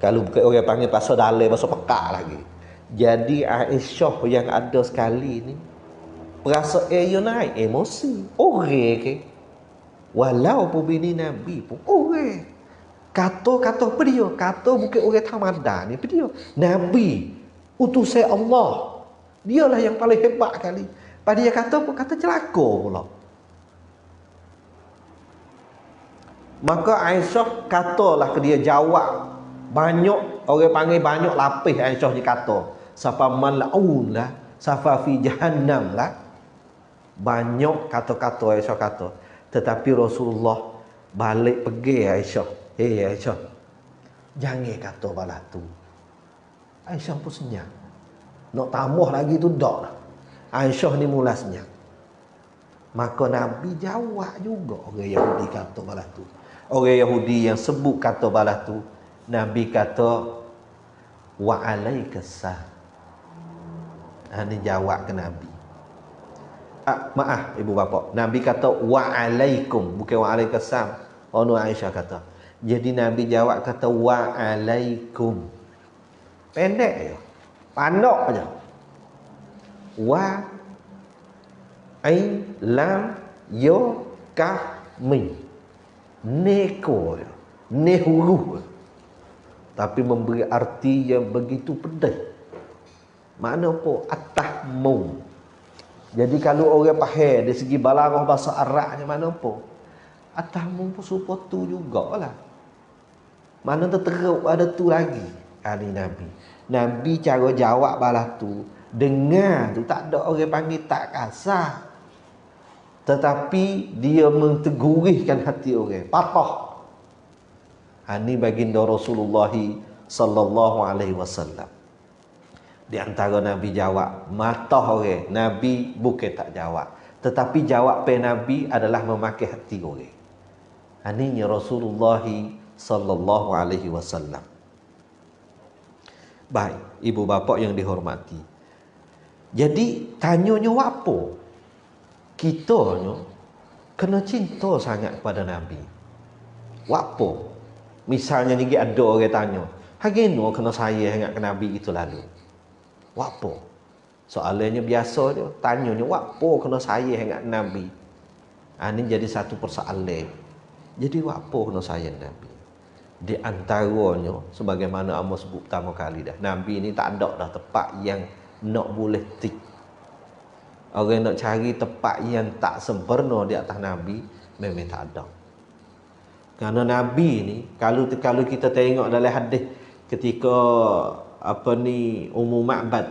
Kalau orang panggil pasal dalai, pasal pekak lagi. Jadi Aisyah yang ada sekali ni perasaan dia naik emosi. Orang ke. Walaupun bini Nabi pun orang. Kata apa dia? Kata bukan orang tamadan ni apa dia? Nabi, utusan Allah. Dialah yang paling hebat kali. Pada dia kata apa? Kata celaka pula. Maka Aisyah katalah ke dia, jawab. Banyak orang panggil banyak lapis Aisyah dia kata. Safa mal'un lah, safa fi jahannam lah. Banyak kata-kata Aisyah kata. Tetapi Rasulullah balik pergi Aisyah. Aisyah, jangan kata balas tu. Aisyah pun senyap. Nak tambah lagi tu tak lah. Aisyah ni mula senyap. Maka Nabi jawab juga orang Yahudi kata balas tu. Orang Yahudi yang sebut kata balas tu, Nabi kata wa alaikassalam. Ini jawab ke Nabi. Maaf ibu bapa, Nabi kata wa alaikum, bukan wa alaikassalam. Ono Aisyah kata. Jadi Nabi jawab kata wa alaikum. Pendek je. Pandok aja. Wa ai lam yo kaf min. Neko. Ne huruf. Tapi memberi arti yang begitu pedih. Makna apa? Atahmu. Jadi kalau orang faham dari segi balaghah bahasa Arabnya mana apa? Atahmu pun supaya tu jugalah. Mana terteruk ada tu lagi. Kali Nabi. Nabi cara jawab balas tu. Dengar tu tak ada orang panggil tak kasar. Tetapi dia mentegurihkan hati orang. Patah. Ini baginda Rasulullah sallallahu alaihi wasallam. Di antara Nabi jawab, mata orang. Nabi bukan tak jawab. Tetapi jawab Nabi adalah memakai hati orang. Ininya Rasulullah sallallahu alaihi wasallam. Baik, ibu bapa yang dihormati. Jadi tanyanya apa? Kitanya kena cinta sangat kepada Nabi. Apa? Misalnya ni ada orang tanya, "Hageno kena sayang sangat ke Nabi itu lalu?" Apa? Soalannya biasa je, tanyanya apa kena sayang sangat Nabi? Ini jadi satu persoalan. Jadi apa kena sayang Nabi? Di antaranya sebagaimana Amos sebut pertama kali dah, Nabi ni tak ada dah tempat yang nak boleh tik. Orang nak cari tempat yang tak sempurna di atas Nabi memang tak ada. Kerana Nabi ni kalau kita tengok dalam hadis ketika Ummu Ma'bad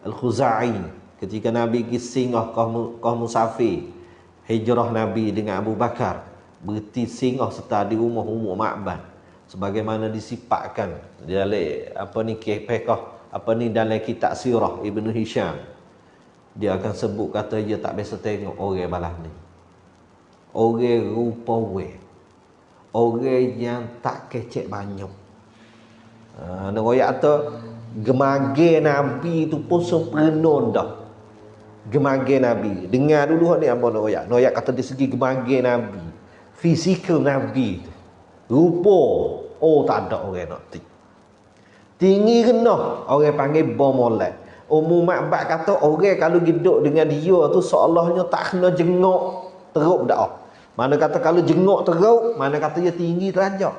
Al-Khuzai, ketika Nabi pergi singgah kaum musafir hijrah Nabi dengan Abu Bakar, berhenti singgah serta di rumah Ummu Ma'bad sebagaimana disifatkan dalam dalam kitab sirah Ibnu Hisham. Dia akan sebut kata dia tak biasa tengok orang balas ni. Orang rupa orang yang tak kecek banyak. Royak tu gemage Nabi tu pun sempurna dah. Gemage Nabi. Dengar dulu ni apa royak. Royak kata dari segi gemage Nabi, fizikal Nabi tu. Rupa tak ada orang nak tik. Tinggi rendah orang panggil bomolek. Ummu Ma'bad kata orang kalau hidup dengan dia tu seolahnya tak kena jenguk teruk dah. Mana kata kalau jenguk teruk, mana kata dia tinggi derajat.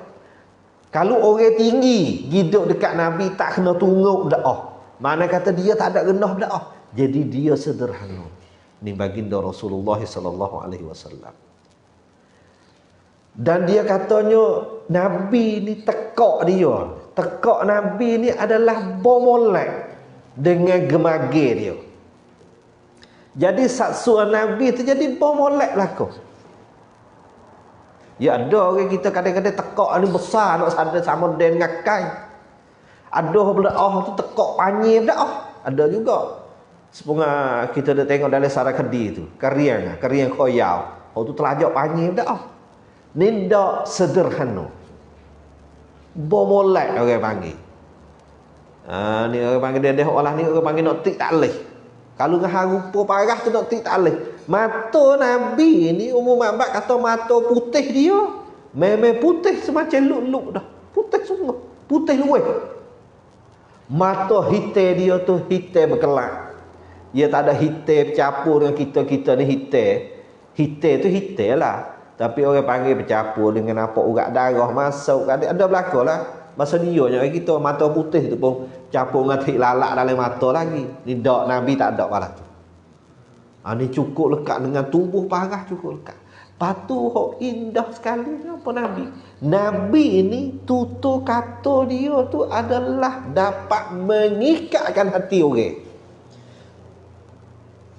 Kalau orang tinggi hidup dekat Nabi tak kena tunggu dah. Mana kata dia tak ada rendah dah. Jadi dia sederhana. Ni baginda Rasulullah sallallahu alaihi wasallam. Dan dia katanya Nabi ni tekak dia. Tekak Nabi ni adalah bomolek dengan gemage dia. Jadi saksuan Nabi tu jadi bomolek belaka. Ya ada orang kita kadang-kadang tekak ni besar nak sadar sama dengan kain. Ada pula tu tekak panjang dah. Ada juga. Sepunga kita dah tengok dalam sarah kedi tu, kariang koyau. Tu telajak panjang dah. Ni dak sederhana. Bomolek orang panggil. Ni orang panggil dia olah ni orang panggil nak tik tak leh. Kalau ngah rupa parah tu nak tik tak leh. Mata Nabi ni Ummu Ma'bad kata mata putih dia memang putih semacam luk-luk dah. Putih semua. Putih luweh. Mata hitam dia tu hitam berkelak. Dia tak ada hitam bercampur dengan kita ni hitam. Hitam tu hitam lah. Tapi orang panggil bercampur dengan apa urat darah masuk ada berlaku lah. Masa dia nya kita mata putih tu pun campur dengan tik lalak dalam mata lagi. Ni dak Nabi tak ada pala tu. Ni cukup lekat dengan tubuh parah cukup lekat. Patu hok indah sekali apa Nabi. Nabi ini tutur kata dia tu adalah dapat mengikatkan hati orang.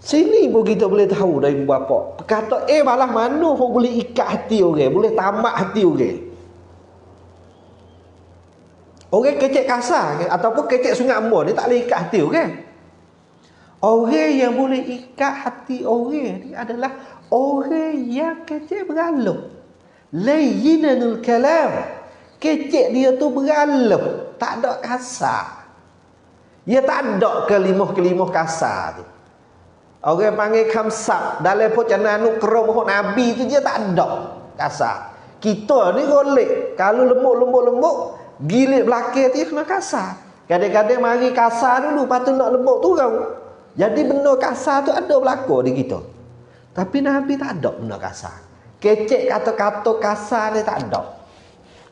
Sini pun kita boleh tahu dari bapa. Kata balah mana hok boleh ikat hati orang, boleh tamak hati orang. Orang kecek kasar ataupun kecek sungai ambon ni tak boleh ikat hati orang. Orang yang boleh ikat hati orang ni adalah orang yang kecek beraluk. Layyinanul kalam. Kecek dia tu beraluk, tak ada kasar. Dia tak ada kelimah-kelimah kasar tu. Orang panggil khamsab dalam pocana nukra mohon Nabi tu dia tak ada kasar. Kita ni golek, kalau lembut gilit belakang dia kena kasar. Kadang-kadang mari kasar dulu lepas tu nak lembut turun. Jadi benda kasar tu ada berlaku di kita. Tapi Nabi tak ada benda kasar. Kecek kata-kata kasar ni tak ada.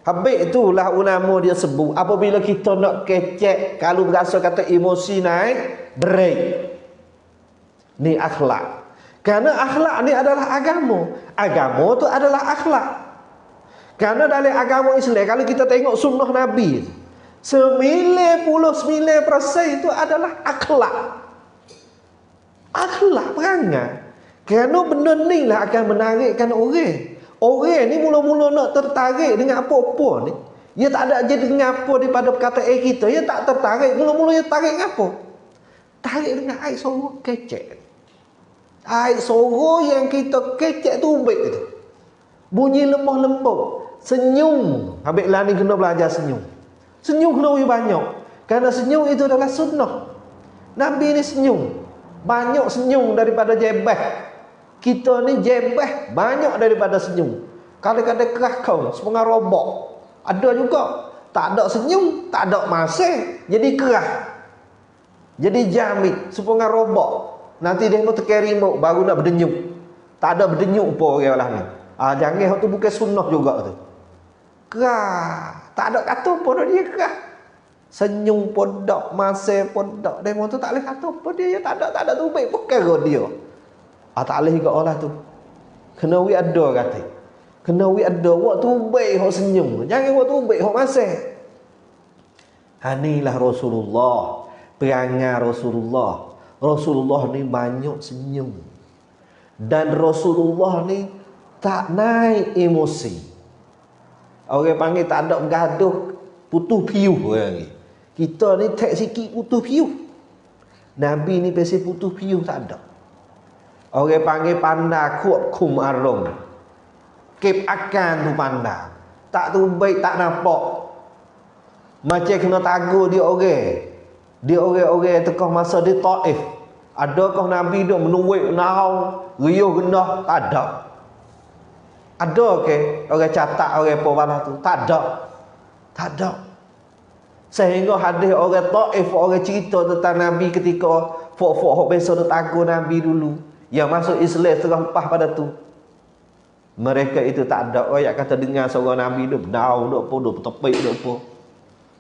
Habis itulah ulama dia sebut apabila kita nak kecek, kalau berasa kata emosi naik, break. Ni akhlak. Karena akhlak ni adalah agama. Agama tu adalah akhlak. Karena dalam agama Islam kalau kita tengok sunnah Nabi 99% itu adalah akhlak. Akhlak perangai. Kerana benda ni lah akan menarikkan orang. Orang ni mula-mula nak tertarik dengan apa-apa ni. Dia tak ada jadi dengan apa daripada perkataan kita. Dia tak tertarik. Mula-mula dia tarik dengan apa? Tarik dengan air sorok kecek. Air sorok yang kita kecek tu umbik tu. Bunyi lemah lembut. Senyum. Habis lah ni kena belajar senyum. Senyum kena lebih banyak. Kerana senyum itu adalah sunnah. Nabi ni senyum. Banyak senyum daripada jebeh. Kita ni jebeh banyak daripada senyum. Kadang-kadang keras kau setengah robok. Ada juga tak ada senyum, tak ada masa, jadi keras. Jadi jamit setengah robok. Nanti dia mau tekan remote baru nak berdenyuk. Tak ada berdenyuk pun orang lah ni. Jangan tu bukan sunnah juga tu. Keras. Tak ada kata pun dia keras. Senyum pun tak, masa pun tak. Demo tu tak boleh kata apa dia, tak ada tu baik bukan dia. Tak boleh juga orang tu. Kena wi ada kata. Kena wi ada waktu baik hok senyum. Jangan waktu baik hok masa. Inilah Rasulullah, perangai Rasulullah. Rasulullah ni banyak senyum. Dan Rasulullah ni tak naik emosi. Orang panggil tak ada bergaduh, putus piuh orang ni. Kita ni tak sikit putus piuh. Nabi ni pasti putus piuh tak ada. Orang panggil pandai kuat kum arom. Kep akan tu pandai. Tak tu baik tak nampak. Macam kena tagur dia orang. Dia orang-orang tekah masa di Taif. Adakah Nabi duk menuik nahau, riuh gendah? Tak ada. Ada ke orang catat orang apa tu? Tak ada. Tak ada. Sehingga hadis orang Taif, orang cerita tentang Nabi ketika fok-fok hok biasa duk tagur Nabi dulu, yang masuk Islam setelah lepas pada tu. Mereka itu tak ada orang yang kata dengar seorang Nabi duk berdau, duk apa, duk bertepik, duk apa.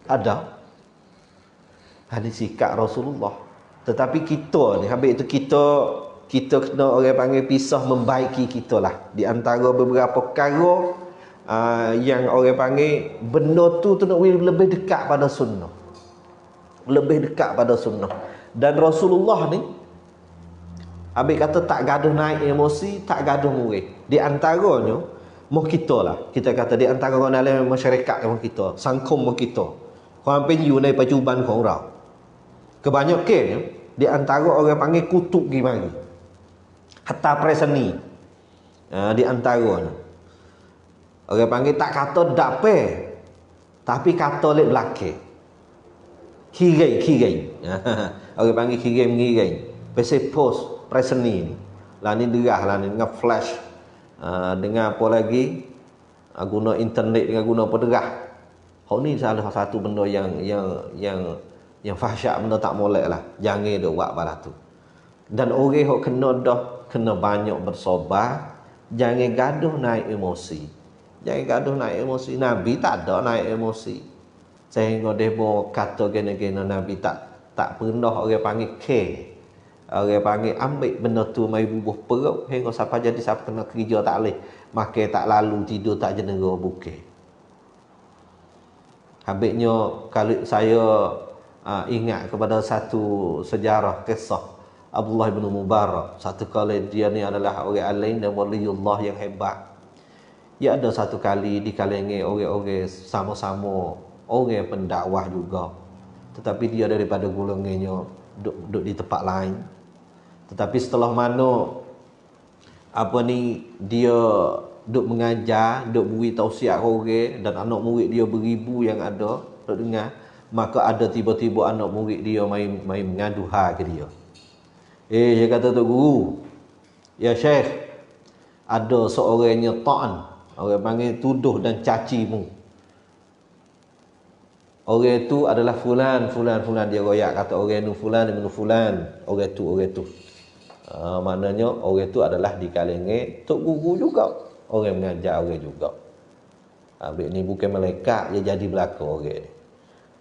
Tak ada. Hadis sikap Rasulullah. Tetapi kita ni, habis itu kita kena orang panggil pisah membaiki kita lah. Di antara beberapa perkara yang orang panggil benda tu nak lebih dekat pada sunnah. Lebih dekat pada sunnah. Dan Rasulullah ni habis kata tak gaduh naik emosi, tak gaduh murid. Di antaranya mau kita lah. Kita kata di antara orang dalam masyarakat yang kita, sangkum kita. Orang penyu ni pacuban kau orang. Kebanyakan di antara orang panggil kutuk gimana. Hatta preseni. Di antara orang panggil tak kata dape, tapi kata lek belakang. Kirai. Orang panggil kirai. Pasal post preseni ni. Lah ni derah lah ni dengan flash. Dengan apa lagi? Guna internet, dengan guna apa derah. Hak ni salah satu benda yang fahsyat, benda tak molek lah. Jangan duk buat balah tu. Dan orang hok kena banyak bersabar, Jangan gaduh naik emosi. Jangan gaduh naik emosi. Nabi tak ada naik emosi. Sehingga dia mau kata gena-gena Nabi tak pernah orang panggil care. Orang panggil ambil benda tu mai bubuh perut hingga siapa jadi siapa kena kerja tak boleh. Makan tak lalu, tidur tak jenera bukan. Habisnya kalau saya ingat kepada satu sejarah kisah Abdullah bin Mubarak. Satu kali dia ni adalah orang alim dan waliullah yang hebat. Ya ada satu kali di kalangan orang-orang sama-sama orang pendakwah juga. Tetapi dia daripada golongannya duduk di tempat lain. Tetapi setelah mana dia duk mengajar, duk beri tausiah orang dan anak murid dia beribu yang ada duk dengar, maka ada tiba-tiba anak murid dia mai mengadu ke dia. Dia kata, Tok Guru, ya Syekh, ada seorangnya ta'an, orang panggil tuduh dan cacimu. Orang itu adalah fulan. Dia royak kata orang itu fulan ibn fulan. Orang itu. Maknanya orang itu adalah di kalangan Tok Guru juga. Orang mengajar orang juga. Habis ni bukan malaikat, dia jadi belaka orang ni.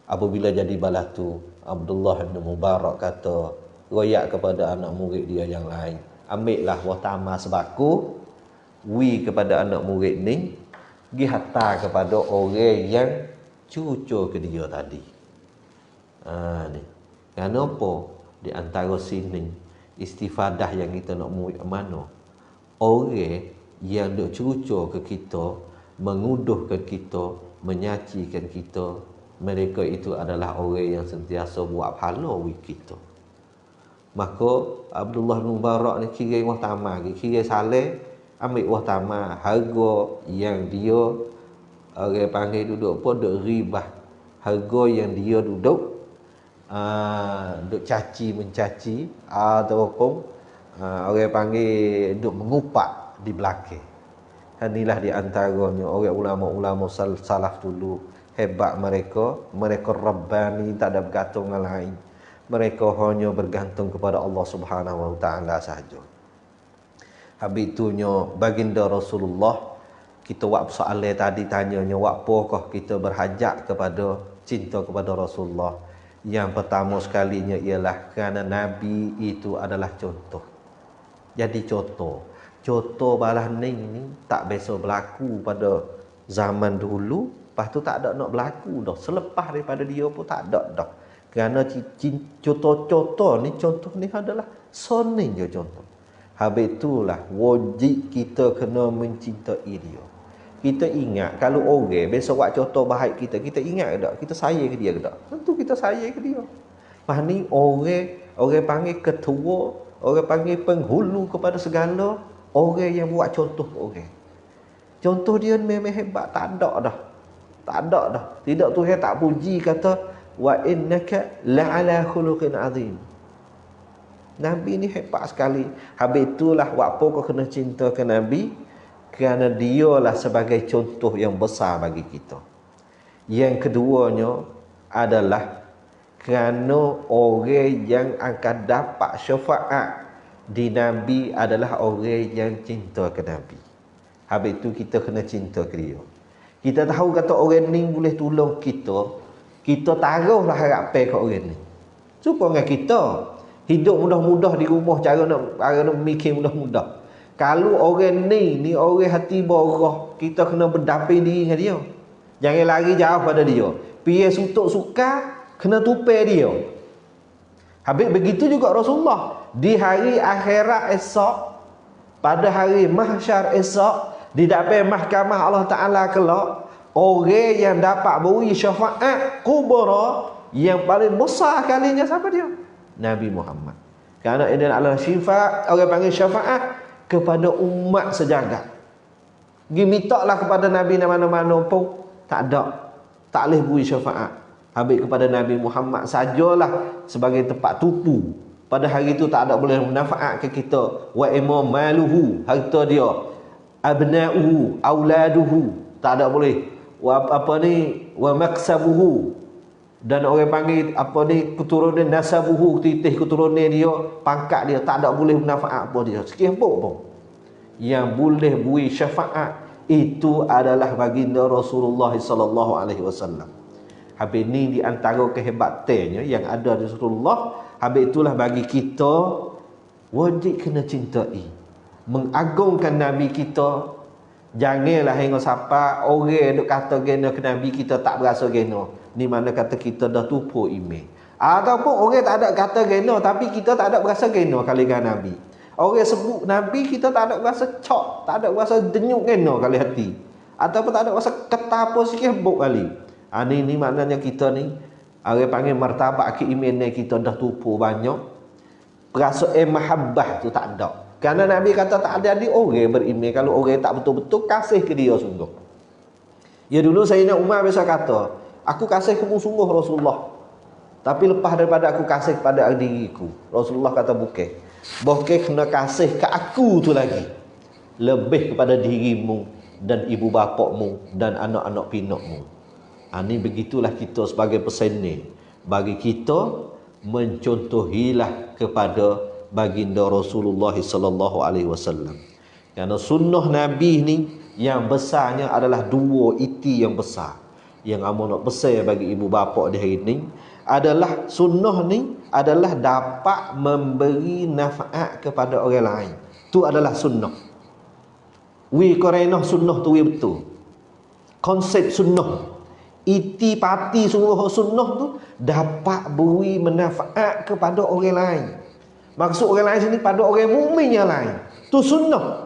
Apabila jadi balas tu, Abdullah bin Mubarak kata, royak kepada anak murid dia yang lain, ambillah watama sebaku, kepada anak murid ni, pergi hantar kepada orang yang cucur ke dia tadi. Ni. Kenapa? Di antara sini istifadah yang kita nak murid mana? Orang yang duk cucur ke kita, menguduhkan kita, menyacikan kita, mereka itu adalah orang yang sentiasa buat pahala kita. Maka Abdullah bin Mubarak ni kira watama, kira saleh, ambil watama harga yang dia orang panggil duduk pun duk ribah, harga yang dia duduk duk mencaci ataupun orang panggil duk mengupak di belakang. Inilah di antaranya orang ulama-ulama salaf dulu hebat mereka rabbani, tak ada bergantung dengan lain. Mereka hanya bergantung kepada Allah Subhanahu Wa Taala sahaja. Habis itunya baginda Rasulullah, kita buat soalan tadi tanyanya, apakah kita berhajat kepada cinta kepada Rasulullah? Yang pertama sekalinya ialah kerana Nabi itu adalah contoh. Jadi contoh balas ni tak biasa berlaku pada zaman dulu, lepas tu tak ada nak berlaku dah. Selepas daripada dia pun tak ada dah. Kerana contoh ni adalah soning je contoh. Habis itulah wajib kita kena mencintai dia. Kita ingat kalau orang biasa buat contoh baik kita ingat tak? Kita sayang ke dia ke tak? Tentu kita sayang ke dia. Lepas ni orang panggil ketua, orang panggil penghulu kepada segala orang yang buat contoh orang. Contoh dia memang hebat, tak ada dah. Tidak Tuhan tak puji kata wa innaka la'ala khuluqin azim. Nabi ni hebat sekali. Habis itulah waktu kau kena cinta ke Nabi, kerana dialah sebagai contoh yang besar bagi kita. Yang keduanya adalah kerana orang yang akan dapat syafaat di Nabi adalah orang yang cinta ke Nabi. Habis itu kita kena cinta ke dia. Kita tahu kata orang ni boleh tolong kita taruhlah harapan ke orang ni. Supaya dengan kita hidup mudah-mudah di rumah, cara nak mikir mudah-mudah. Kalau orang ni orang hati borah, kita kena berdamping diri dengan dia. Jangan lari jauh pada dia. Pergi sutuk suka, kena tupai dia. Habis begitu juga Rasulullah. Di hari akhirat esok, pada hari mahsyar esok, di dalam mahkamah Allah Ta'ala kelak, orang yang dapat beri syafaat kubra yang paling besar kalinya siapa dia? Nabi Muhammad. Kerana ini adalah syafaat, orang panggil syafaat kepada umat sejagat. Pergi mintalah kepada Nabi mana-mana pun tak ada. Tak boleh beri syafaat. Habis kepada Nabi Muhammad sajalah sebagai tempat tupu. Pada hari itu tak ada boleh manfaat ke kita. Wa imam maluhu, harta dia. Abna'uhu, auladuhu, tak ada boleh. Wa maksabuhu, dan orang panggil keturunan nasabuhu, titih keturunan dia, pangkat dia, tak ada boleh manfaat apa dia sikit pun. yang boleh beri syafaat itu adalah baginda Rasulullah sallallahu alaihi wasallam. Habis ni di antara kehebatannya yang ada di Rasulullah, habis itulah bagi kita wajib kena cintai, mengagungkan Nabi kita. Janganlah hingga siapa orang duk kata gena ke Nabi kita tak berasa gena. Ni mana kata kita dah tupu iman. Ataupun orang tak ada kata gena tapi kita tak ada berasa gena kali dengan Nabi. Orang sebut Nabi kita tak ada berasa cok, tak ada berasa denyuk gena kali hati. Ataupun tak ada berasa ketapa sikit buk kali. Ni maknanya kita ni orang panggil martabat keimanan kita dah tupu banyak. Perasaan mahabbah tu tak ada. Karena Nabi kata tak ada orang beriman kalau orang tak betul-betul kasih ke dia sungguh. Ya dulu Sayyidina Umar biasa kata, aku kasih kamu sungguh Rasulullah. Tapi lepas daripada aku kasih kepada diriku, Rasulullah kata bukan. Bukan kena kasih ke aku tu lagi. Lebih kepada dirimu dan ibu bapakmu dan anak-anak pinakmu. Ini begitulah kita sebagai pesanan. Bagi kita mencontohilah kepada baginda Rasulullah sallallahu alaihi wasallam. Kerana sunnah Nabi ni yang besarnya adalah dua iti yang besar. Yang amat besar bagi ibu bapa di hari ini adalah sunnah ni adalah dapat memberi naf'at kepada orang lain. Tu adalah sunnah. Kerana sunnah tu betul. Konsep sunnah, iti pati sungguh sunnah tu dapat beri manfaat kepada orang lain. Maksud orang lain sini pada orang mukmin yang lain. Tu sunnah.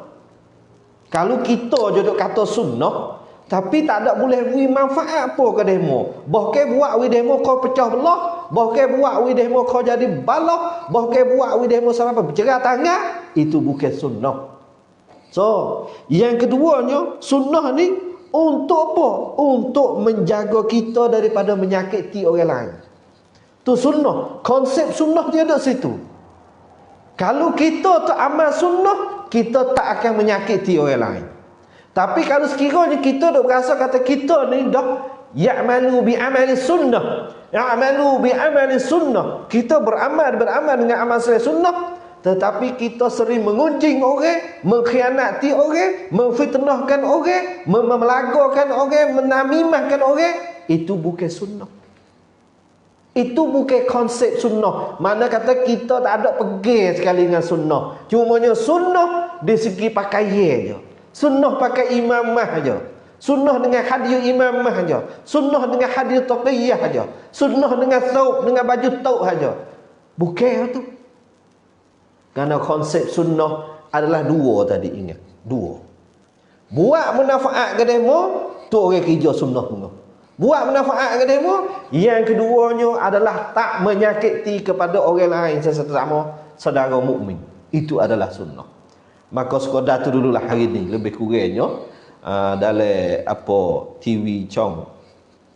Kalau kita je duk kata sunnah tapi tak ada boleh beri manfaat apa ke demo. Bahkan buat we demo kau pecah belah, bahkan buat we demo kau jadi balah, bahkan buat we demo sama apa bercerai tangan, itu bukan sunnah. So, yang keduanya sunnah ni untuk apa? Untuk menjaga kita daripada menyakiti orang lain. Tu sunnah. Konsep sunnah dia ada situ. Kalau kita tak amal sunnah, kita tak akan menyakiti orang lain. Tapi kalau sekiranya kita dah berasa kata kita ni dah ya'malu bi amali sunnah, ya'malu bi amali sunnah, kita beramal dengan amal sunnah, tetapi kita sering mengunjing orang, mengkhianati orang, memfitnahkan orang, melagakan orang, menamimahkan orang, itu bukan sunnah. Itu bukan konsep sunnah. Mana kata kita tak ada pergi sekali dengan sunnah. Cumanya sunnah di segi pakaian je. Sunnah pakai imamah aja. Sunnah dengan hadir imamah aja. Sunnah dengan hadir taqiyah aja. Sunnah dengan thawb, dengan baju thawb aja. Bukan tu. Karena konsep sunnah adalah dua tadi, ingat. Dua. Buat manfaat ke demo, tu orang kerja sunnah semua. Buat manfaat ke demo, yang keduanya adalah tak menyakiti kepada orang lain sesama saudara mukmin. Itu adalah sunnah. Maka sekadar tu dululah hari ni lebih kurangnya dalam apa TV Chong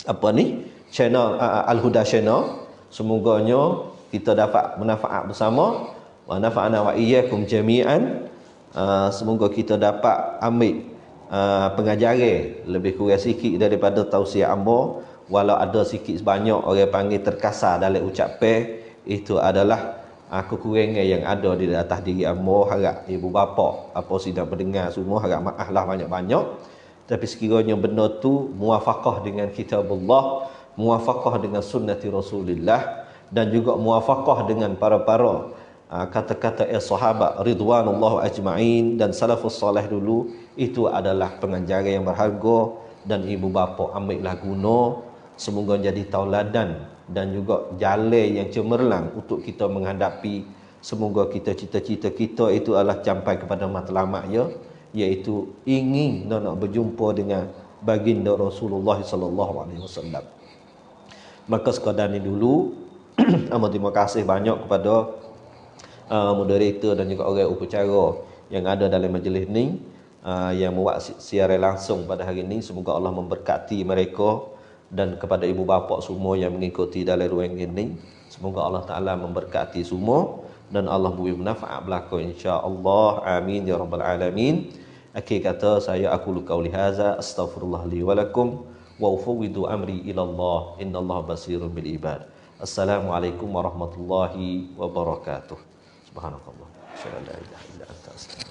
apa ni channel Al-Huda channel, semoganya kita dapat manfaat bersama. Wa nafa'ana wa iyyakum jami'an. Semoga kita dapat ambil pengajaran lebih kurang sikit daripada tausiah ambo, walau ada sikit sebanyak orang panggil terkasar dalam ucapan, itu adalah kekurangan yang ada di atas diri ambo. Harap ibu bapa apa sidang pendengar semua harap maaf lah banyak-banyak. Tapi sekiranya benda tu muafaqah dengan kitabullah, muafaqah dengan sunnati Rasulullah, dan juga muafaqah dengan para-para kata-kata sahabat ridwanullah ajma'in dan salafus salih dulu, itu adalah pengajaran yang berharga, dan ibu bapa ambillah guna. Semoga jadi tauladan dan juga jalan yang cemerlang untuk kita menghadapi. Semoga kita cita-cita kita itu adalah sampai kepada matlamat ya, iaitu ingin nak berjumpa dengan baginda Rasulullah sallallahu alaihi wasallam. Maka sekadar ni dulu. Terima kasih banyak kepada moderator dan juga orang upacara yang ada dalam majlis ni, yang membuat siaran langsung pada hari ini. Semoga Allah memberkati mereka, dan kepada ibu bapa semua yang mengikuti dalam ruang ini, semoga Allah Ta'ala memberkati semua dan Allah beri manfaat belaka insya-Allah. Amin ya rabbal alamin. Akhir kata saya aqulu qauli hadza astaghfirullah li wa lakum wa ufawwidu amri ila Allah innallaha basirun bil ibad. Assalamualaikum warahmatullahi wabarakatuh. Subhanakallah. Asyhadu an la ilaha illa anta astaghfiruka